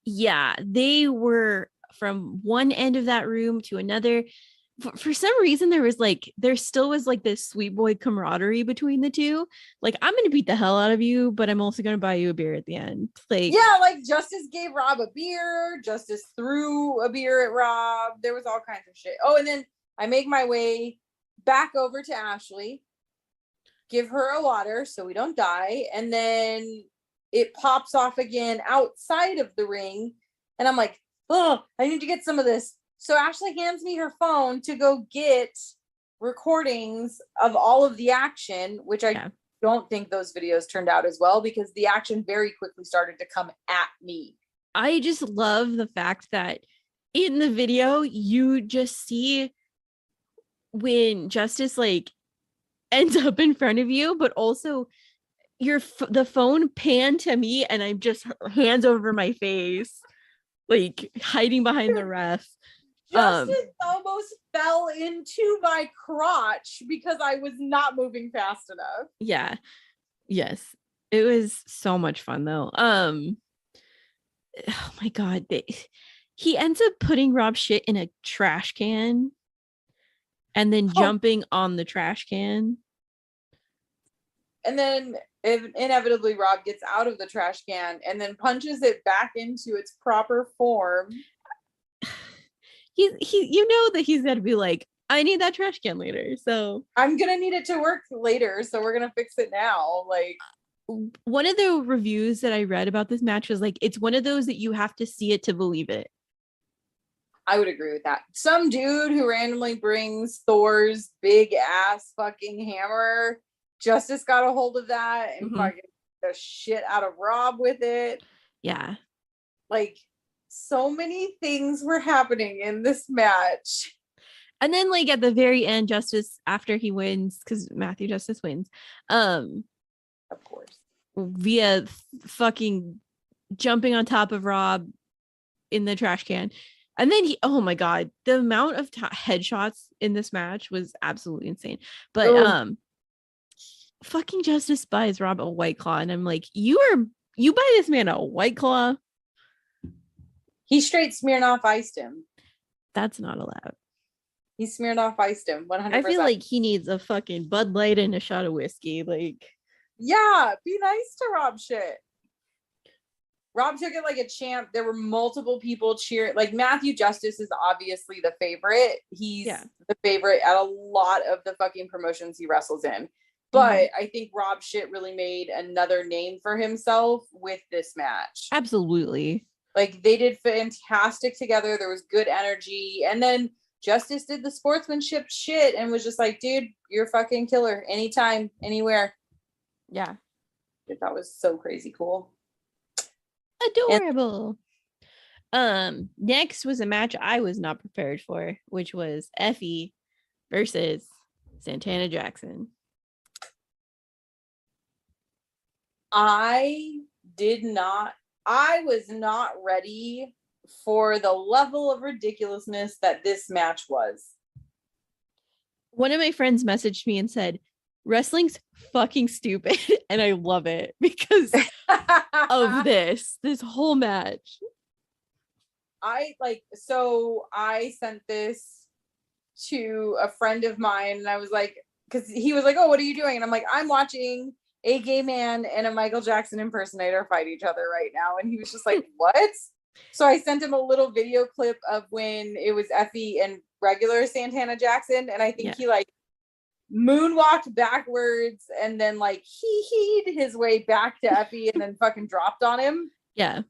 Yeah, they were from one end of that room to another. For some reason, there still was like this sweet boy camaraderie between the two. Like, I'm gonna beat the hell out of you, but I'm also gonna buy you a beer at the end. Like, yeah, like Justice gave Rob a beer. Justice threw a beer at Rob. There was all kinds of shit. Oh, and then I make my way back over to Ashley, give her a water so we don't die, and then it pops off again outside of the ring, and I'm like, oh, I need to get some of this. So Ashley hands me her phone to go get recordings of all of the action, which I don't think those videos turned out as well, because the action very quickly started to come at me. I just love the fact that in the video you just see when Justice like ends up in front of you, but also the phone panned to me and I'm just hands over my face, like hiding behind the ref. Justice almost fell into my crotch because I was not moving fast enough. Yeah. Yes. It was so much fun though. Oh my God. He ends up putting Rob's shit in a trash can and then jumping on the trash can. And then inevitably Rob gets out of the trash can and then punches it back into its proper form. He you know that he's gonna be like, I need that trash can later, so I'm gonna need it to work later, so we're gonna fix it now. Like, one of the reviews that I read about this match was like, it's one of those that you have to see it to believe it. I would agree with that. Some dude who randomly brings Thor's big ass fucking hammer, Justice got a hold of that and fucking the shit out of Rob with it. Yeah. Like, so many things were happening in this match. And then like at the very end, Justice, after he wins, because Matthew Justice wins, of course, via fucking jumping on top of Rob in the trash can. And then oh my God, the amount of headshots in this match was absolutely insane. But fucking Justice buys Rob a White Claw, and I'm like, you buy this man a White Claw? He straight Smirnoff iced him. That's not allowed. He Smirnoff iced him 100%. I feel like he needs a fucking Bud Light and a shot of whiskey. Like, yeah, be nice to Rob shit. Rob took it like a champ. There were multiple people cheering. Like, Matthew Justice is obviously the favorite. He's the favorite at a lot of the fucking promotions he wrestles in. But I think Rob shit really made another name for himself with this match. Absolutely. Like, they did fantastic together. There was good energy. And then Justice did the sportsmanship shit and was just like, dude, you're a fucking killer. Anytime, anywhere. Yeah. That was so crazy cool. Adorable. Next was a match I was not prepared for, which was Effie versus Santana Jackson. I was not ready for the level of ridiculousness that this match was. One of my friends messaged me and said, wrestling's fucking stupid. And I love it because of this whole match. I sent this to a friend of mine and I was like, because he was like, oh, what are you doing? And I'm like, I'm watching a gay man and a Michael Jackson impersonator fight each other right now. And he was just like, what? So I sent him a little video clip of when it was Effie and regular Santana Jackson. And I think he like moonwalked backwards and then like he'd his way back to Effie and then fucking dropped on him. Yeah.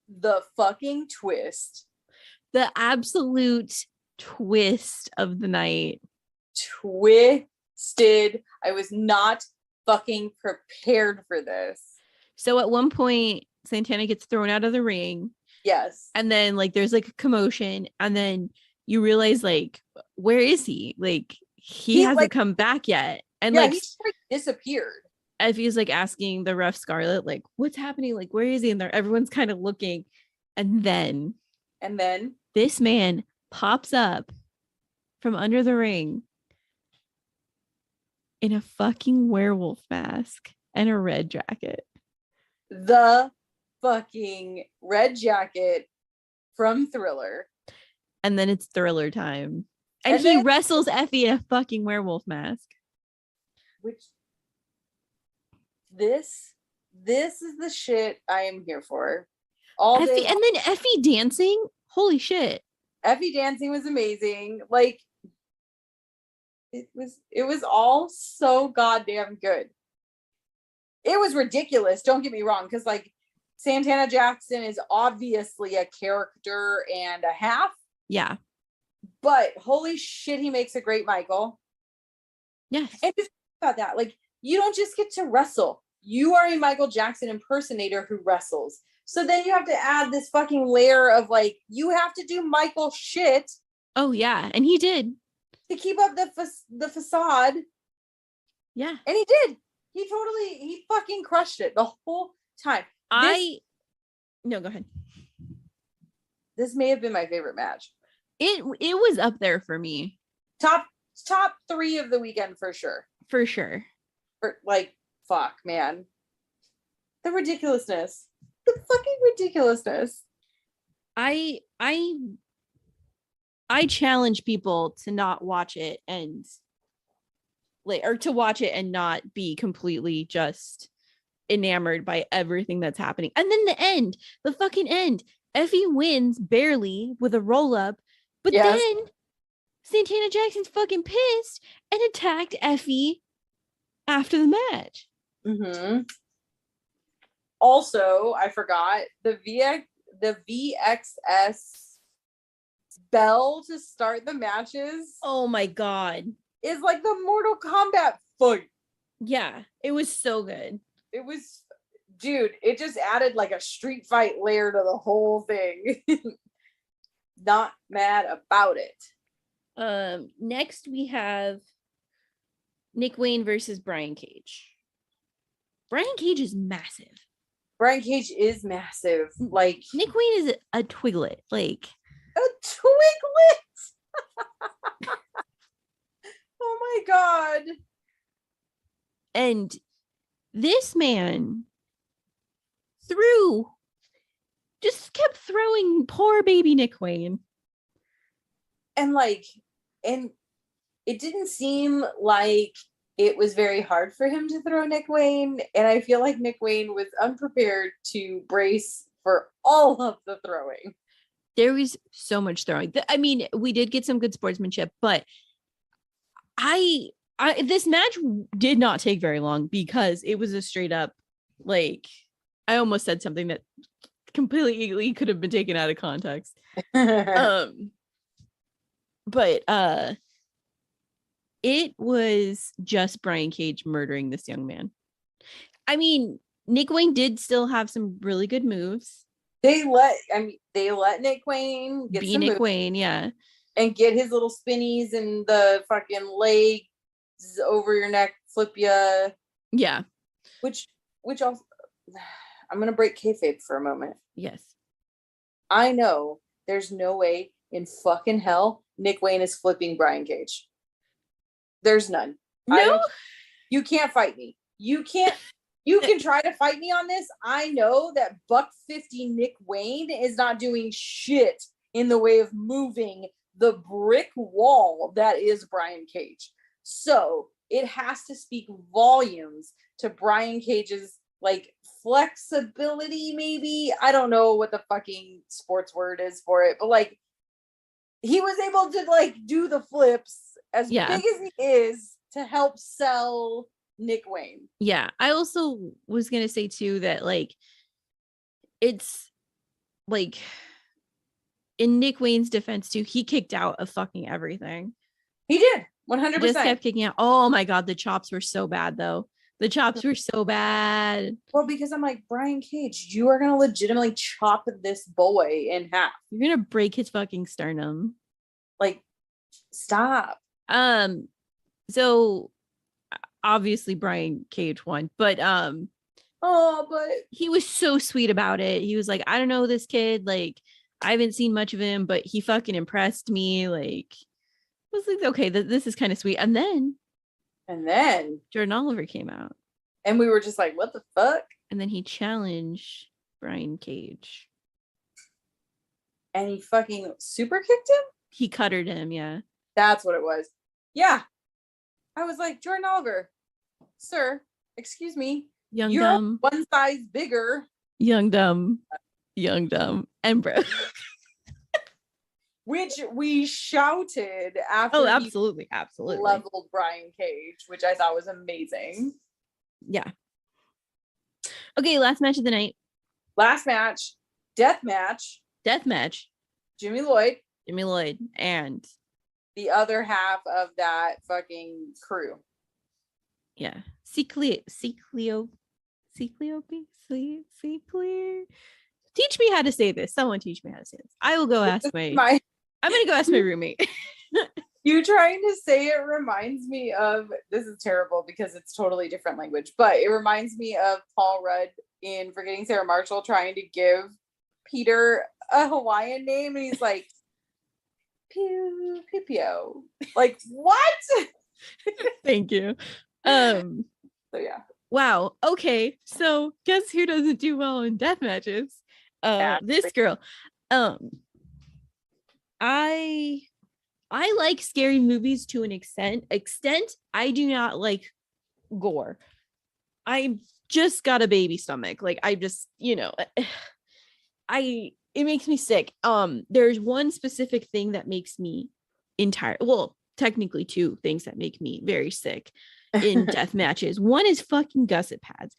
The fucking twist. The absolute twist of the night. Twisted. I was not fucking prepared for this. So at one point, Santana gets thrown out of the ring. Yes. And then like there's like a commotion, and then you realize like, where is he? Like he hasn't come back yet. And like he just like disappeared. Effie's like asking the ref Scarlett, like, what's happening? Like, where is he? And everyone's kind of looking. And then this man pops up from under the ring in a fucking werewolf mask and a red jacket. The fucking red jacket from Thriller. And then it's Thriller time. And he wrestles Effie in a fucking werewolf mask. Which this is the shit I am here for. All Effie, day. and then Effie dancing. Holy shit. Effie dancing was amazing. Like it was all so goddamn good. It was ridiculous. Don't get me wrong, because like Santana Jackson is obviously a character and a half. Yeah. But holy shit, he makes a great Michael. Yes. And just think about that. Like, you don't just get to wrestle. You are a Michael Jackson impersonator who wrestles. So then you have to add this fucking layer of like, you have to do Michael shit. Oh yeah, and he did. To keep up the facade. Yeah. And he did. He fucking crushed it the whole time. No, go ahead. This may have been my favorite match. It was up there for me. Top 3 of the weekend for sure. For sure. Like, fuck, man. The ridiculousness. The fucking ridiculousness. I challenge people to not watch it and to watch it and not be completely just enamored by everything that's happening. And then the fucking end. Effie wins barely with a roll up, but then Santana Jackson's fucking pissed and attacked Effie after the match. Mm-hmm. Also, I forgot the VXS bell to start the matches. Oh my god. Is like the Mortal Kombat fight. Yeah, it was so good. It was, dude, it just added like a street fight layer to the whole thing. Not mad about it. Next we have Nick Wayne versus Brian Cage. Brian Cage is massive. Brian Cage is massive. Like, Nick Wayne is a twiglet. Like a twiglet. Oh my god. And this man just kept throwing poor baby Nick Wayne. And it didn't seem like it was very hard for him to throw Nick Wayne. And I feel like Nick Wayne was unprepared to brace for all of the throwing. There was so much throwing. I mean, we did get some good sportsmanship, but this match did not take very long because it was a straight up, like, I almost said something that completely could have been taken out of context. But it was just Brian Cage murdering this young man. I mean, Nick Wayne did still have some really good moves. They let Nick Wayne get be Nick Wayne, yeah. And get his little spinnies and the fucking legs over your neck, flip ya. Yeah. Which also, I'm gonna break kayfabe for a moment. Yes. I know there's no way in fucking hell Nick Wayne is flipping Brian Cage. There's none. No? You can't fight me. You can try to fight me on this. I know that $150 Nick Wayne is not doing shit in the way of moving the brick wall that is Brian Cage. So it has to speak volumes to Brian Cage's like flexibility, maybe. I don't know what the fucking sports word is for it, but like he was able to like do the flips as big as he is to help sell Nick Wayne. Yeah. I also was going to say too that like it's like in Nick Wayne's defense too, he kicked out of fucking everything. He did. 100%. Just kept kicking out. Oh my god, the chops were so bad though. The chops were so bad. Well, because I'm like, Brian Cage, you are gonna legitimately chop this boy in half. You're gonna break his fucking sternum. Like, stop. So obviously Brian Cage won, but but he was so sweet about it. He was like, I don't know this kid, like I haven't seen much of him, but he fucking impressed me. Like, I was like, okay, this is kind of sweet. And then Jordan Oliver came out, and we were just like, what the fuck? and then he challenged Brian Cage, and he fucking super kicked him. He cuttered him. Yeah, that's what it was. Yeah, I was like, Jordan Oliver, sir, excuse me, young you're dumb, one size bigger. young dumb, and bro. Which we shouted after. Oh, absolutely, leveled Brian Cage, which I thought was amazing. Yeah. Okay, last match of the night. Last match, death match. Jimmy Lloyd, and the other half of that fucking crew. Yeah, Cleo. Teach me how to say this. Someone teach me how to say this. I will go ask I'm gonna go ask my roommate. You trying to say it reminds me of, this is terrible because it's totally different language, but it reminds me of Paul Rudd in Forgetting Sarah Marshall trying to give Peter a Hawaiian name, and he's like, Pew Pew Pew. Like, what? Thank you. So yeah. Wow. Okay. So guess who doesn't do well in death matches? This girl. I like scary movies to an extent. I do not like gore. I just got a baby stomach. Like I just, it makes me sick. There's one specific thing that makes me technically two things that make me very sick in death matches. One is fucking gusset pads.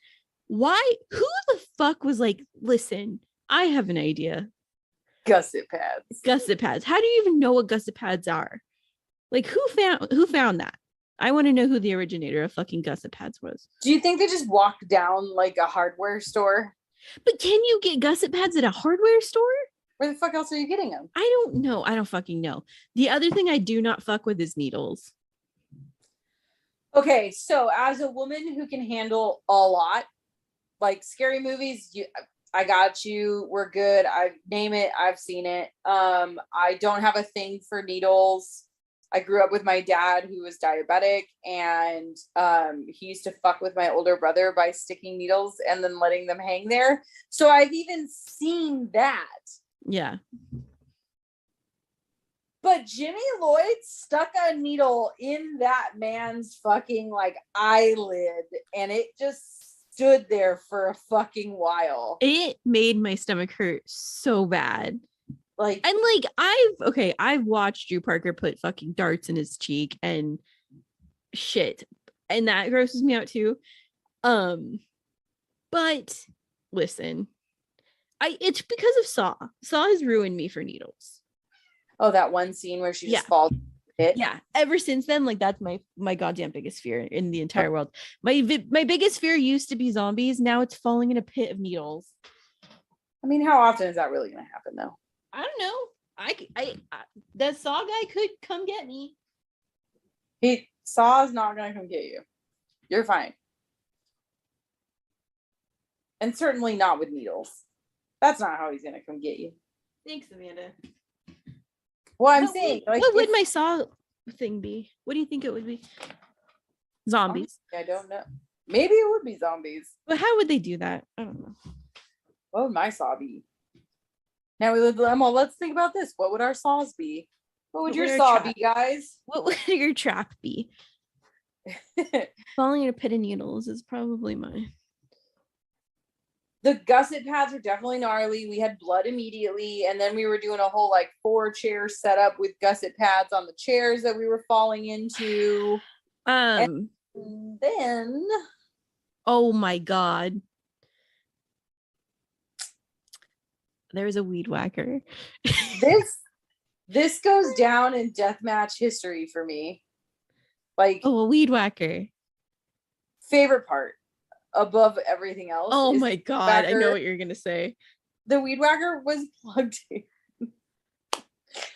Why? Who the fuck was like, listen, I have an idea. Gusset pads. How do you even know what gusset pads are? Like who found that? I want to know who the originator of fucking gusset pads was. Do you think they just walked down like a hardware store? But can you get gusset pads at a hardware store? Where the fuck else are you getting them? I don't know. I don't fucking know. The other thing I do not fuck with is needles. Okay, so as a woman who can handle a lot, like scary movies, I got you. We're good. I've seen it. I don't have a thing for needles. I grew up with my dad who was diabetic, and he used to fuck with my older brother by sticking needles and then letting them hang there. So I've even seen that. Yeah. But Jimmy Lloyd stuck a needle in that man's fucking like eyelid, and it just stood there for a fucking while. It made my stomach hurt so bad. I've watched Drew Parker put fucking darts in his cheek and shit, and that grosses me out too. But listen, it's because of Saw. Saw has ruined me for needles. Oh, that one scene where she just falls. Yeah. Ever since then, like that's my goddamn biggest fear in the entire world. My biggest fear used to be zombies. Now it's falling in a pit of needles. I mean, how often is that really going to happen, though? I don't know. I the Saw guy could come get me. Saw's not going to come get you. You're fine. And certainly not with needles. That's not how he's going to come get you. Thanks, Amanda. Well, I'm saying, like, what would my Saw thing be? What do you think it would be? Zombies. I don't know. Maybe it would be zombies. But how would they do that? I don't know. What would my Saw be? Now let's think about this. What would our Saws be? What would your Saw be, guys? What would your trap be? Falling in a pit of needles is probably mine. The gusset pads were definitely gnarly. We had blood immediately, and then we were doing a whole like 4-chair setup with gusset pads on the chairs that we were falling into. And then, oh my god, there's a weed whacker. This goes down in deathmatch history for me. Like, a weed whacker. Favorite part above everything else. Oh my god, I know what you're gonna say. The weed whacker was plugged in.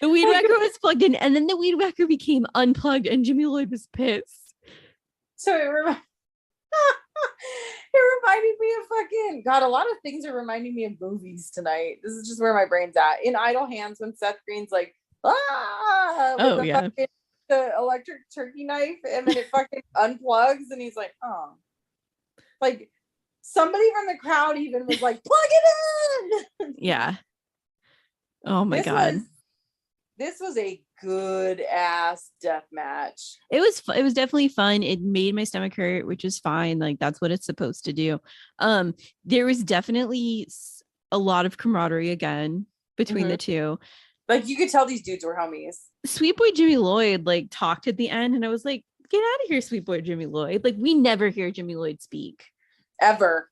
The weed whacker was plugged in, and then the weed whacker became unplugged, and Jimmy Lloyd was pissed. So it it reminded me of fucking God. A lot of things are reminding me of movies tonight. This is just where my brain's at. In Idle Hands, when Seth Green's like, with Oh, the yeah. fucking the electric turkey knife, and then it fucking unplugs, and he's like, oh, like somebody from the crowd even was like, plug it in. Yeah. Oh my This God. This was a good ass death match. It was definitely fun. It made my stomach hurt, which is fine. Like that's what it's supposed to do. There was definitely a lot of camaraderie again between the two. Like you could tell these dudes were homies. Sweet Boy Jimmy Lloyd like talked at the end, and I was like, get out of here, Sweet Boy Jimmy Lloyd. Like we never hear Jimmy Lloyd speak. Ever.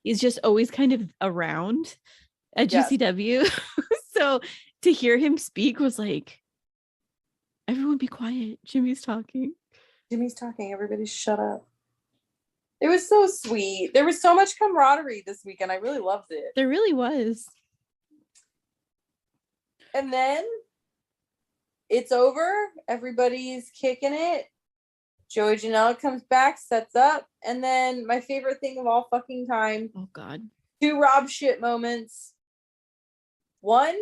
He's just always kind of around at GCW. So to hear him speak was like, everyone be quiet. Jimmy's talking. Everybody shut up. It was so sweet. There was so much camaraderie this weekend. I really loved it. There really was. And then it's over. Everybody's kicking it. Joey Janela comes back, sets up. And then my favorite thing of all fucking time. Oh, God. 2 Rob shit moments. 1.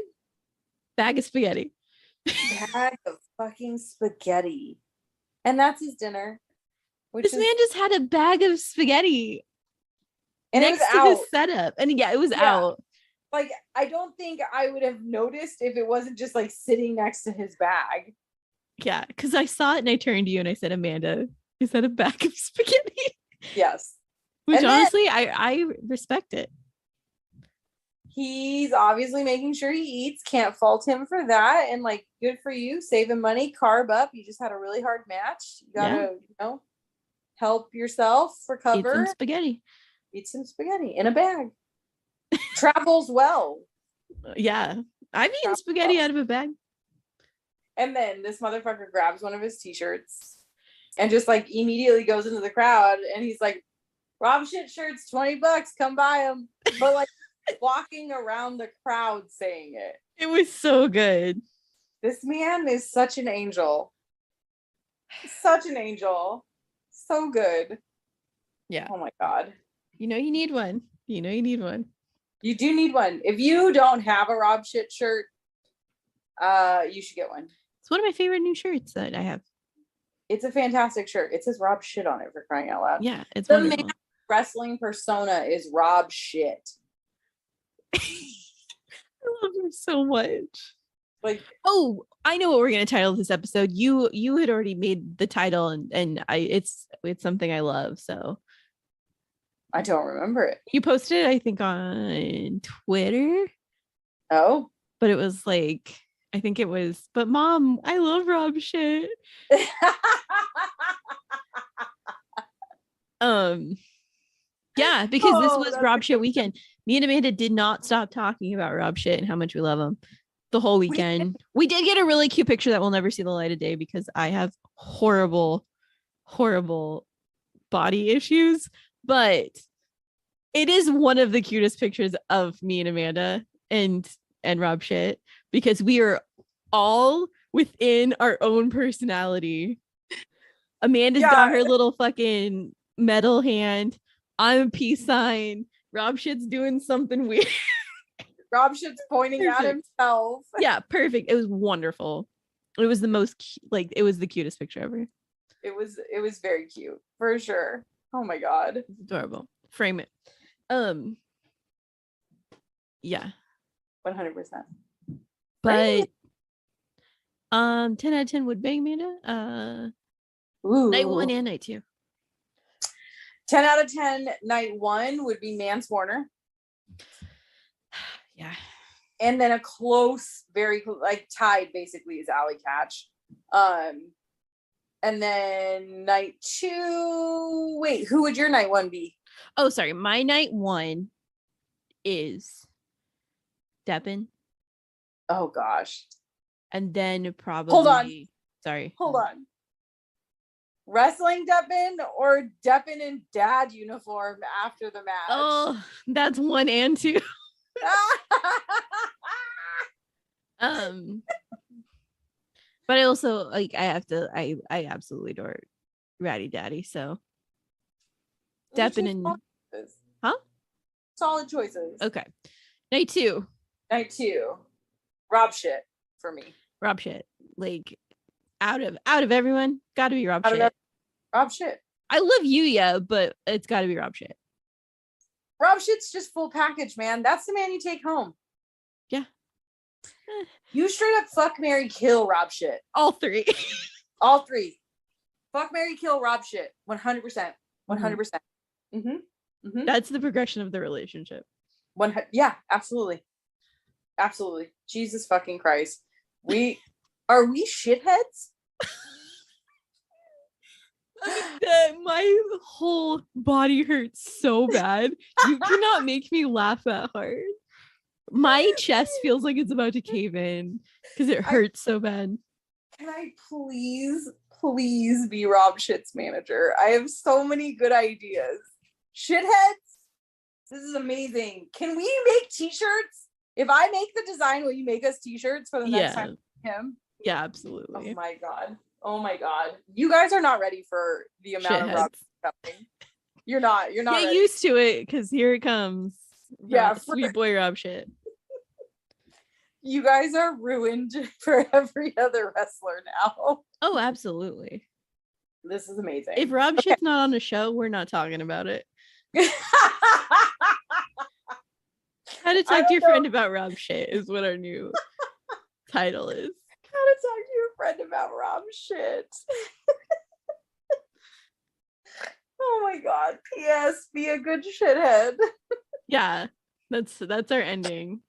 Bag of spaghetti. Bag of fucking spaghetti. And that's his dinner. This man just had a bag of spaghetti and next to his setup. And yeah, it was out. Like, I don't think I would have noticed if it wasn't just like sitting next to his bag. Yeah, because I saw it and I turned to you and I said, Amanda, is that a bag of spaghetti? Yes. Which and honestly, I respect it. He's obviously making sure he eats. Can't fault him for that. And like, good for you. Saving money, carb up. You just had a really hard match. You gotta, help yourself recover. Eat some spaghetti. Eat some spaghetti in a bag. Travels well. Yeah. I've eaten spaghetti out of a bag. And then this motherfucker grabs one of his t-shirts and just like immediately goes into the crowd and he's like, Rob shit shirts, $20, come buy them. But like walking around the crowd saying it. It was so good. This man is such an angel. Such an angel. So good. Yeah. Oh my God. You need one. You need one. You do need one. If you don't have a Rob shit shirt, you should get one. It's one of my favorite new shirts that I have. It's a fantastic shirt. It says Rob shit on it, for crying out loud. Yeah, it's the wonderful. Man wrestling persona is Rob shit. I love him so much. Like, oh, I know what we're gonna title this episode. You had already made the title, and it's something I love. So I don't remember it. You posted it, I think, on Twitter. Oh, but it was like, I think it was, but Mom, I love Rob shit. Yeah, because this was Rob shit weekend. Me and Amanda did not stop talking about Rob shit and how much we love him the whole weekend. We did get a really cute picture that will never see the light of day because I have horrible body issues, but it is one of the cutest pictures of me and Amanda and Rob shit because we are all within our own personality. Amanda's got her little fucking metal hand. I'm a peace sign. Rob shit's doing something weird. Rob shit's pointing at himself. Yeah, perfect. It was wonderful. It was the most it was the cutest picture ever. It was very cute for sure. Oh my God, it's adorable. Frame it. Yeah, 100%. But 10 out of 10 would bang, Amanda. Night 1 and night 2. 10 out of 10. Night 1 would be Mance Warner. Yeah. And then a close, very tied basically is Alley Catch. And then night 2. Wait, who would your night 1 be? Oh, sorry. My night 1 is Deppin. Oh gosh. And then probably Hold on. Sorry. Hold on. Wrestling Deppin or Deppin in dad uniform after the match? Oh, that's 1 and 2. But I also I absolutely adore ratty daddy. So Those are Deppin two and solid choices. huh? Solid choices. Okay. Night 2. Night 2. Rob shit for me. Rob shit. Like out of everyone, gotta be Rob Out of shit. Rob shit. I love Yuya, but it's gotta be Rob shit. Rob shit's just full package, man. That's the man you take home. Yeah. You straight up fuck, marry, kill Rob shit. All 3. All 3. Fuck, marry, kill Rob shit. 100%. 100%. Mm-hmm. That's the progression of the relationship. Yeah, absolutely. Absolutely. Jesus fucking Christ. Are we shitheads? My whole body hurts so bad. You cannot make me laugh that hard. My chest feels like it's about to cave in because it hurts so bad. Can I please be Rob Shit's manager? I have so many good ideas. Shitheads, this is amazing. Can we make t-shirts? If I make the design, will you make us t-shirts for the next time with him? Yeah, absolutely. Oh my god. You guys are not ready for the amount of Rob coming. You're not Get ready. used to it because here it comes. Yeah, sweet boy Rob Shit. You guys are ruined for every other wrestler now. Oh, absolutely. This is amazing. If Rob Shit's not on the show, we're not talking about it. How to talk to your friend about Rob Shit is what our new title is. How to talk to your friend about Rob Shit. Oh my god. P.S. Be a good shithead. Yeah, that's our ending.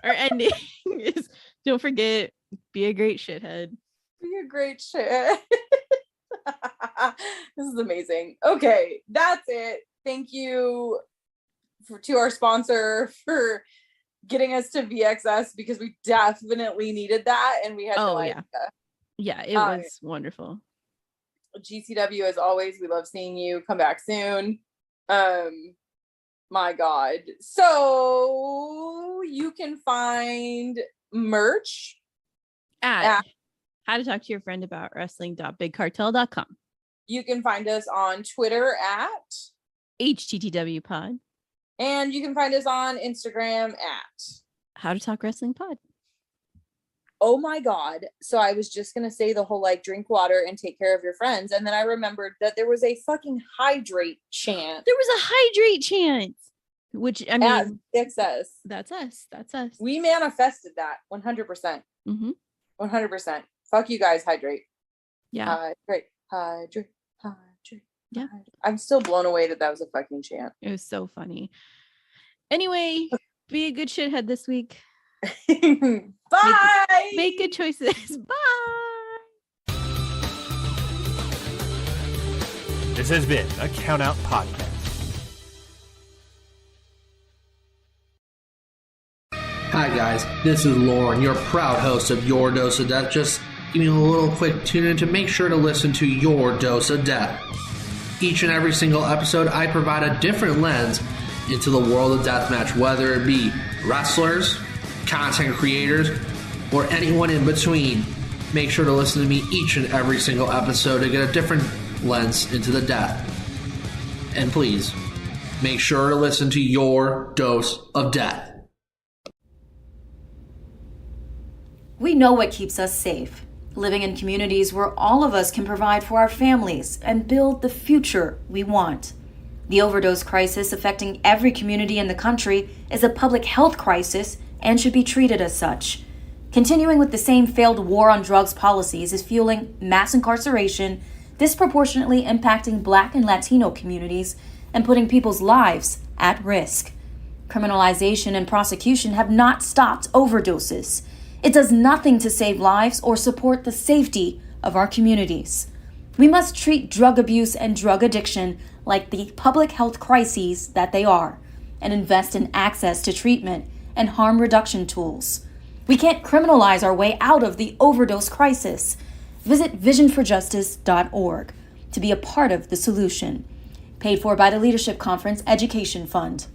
Our ending is don't forget, be a great shithead. Be a great shithead. This is amazing. Okay, that's it. Thank you to our sponsor for getting us to VXS because we definitely needed that and we had no idea. Yeah, it was wonderful. GCW, as always, we love seeing you. Come back soon. My god. So you can find merch at how to talk to your friend about wrestling.bigcartel.com. You can find us on Twitter at HTTWPod. And you can find us on Instagram at How to Talk Wrestling Pod. Oh my god. So I was just gonna say the whole like drink water and take care of your friends, and then I remembered that there was a fucking hydrate chant. There was a hydrate chant, which I mean VXS. That's us. We manifested that 100%. 100%. Fuck you guys, hydrate. Yeah. Hydrate. Yeah. I'm still blown away that was a fucking chant. It was so funny. Anyway, be a good shithead this week. Bye. Make good choices. Bye. This has been a Count Out Podcast. Hi guys, this is Lauren, your proud host of Your Dose of Death. Just give me a little quick tune in to make sure to listen to Your Dose of Death. Each and every single episode, I provide a different lens into the world of deathmatch, whether it be wrestlers, content creators, or anyone in between. Make sure to listen to me each and every single episode to get a different lens into the death. And please, make sure to listen to Your Dose of Death. We know what keeps us safe. Living in communities where all of us can provide for our families and build the future we want. The overdose crisis affecting every community in the country is a public health crisis and should be treated as such. Continuing with the same failed war on drugs policies is fueling mass incarceration, disproportionately impacting Black and Latino communities, and putting people's lives at risk. Criminalization and prosecution have not stopped overdoses. It does nothing to save lives or support the safety of our communities. We must treat drug abuse and drug addiction like the public health crises that they are, and invest in access to treatment and harm reduction tools. We can't criminalize our way out of the overdose crisis. Visit visionforjustice.org to be a part of the solution. Paid for by the Leadership Conference Education Fund.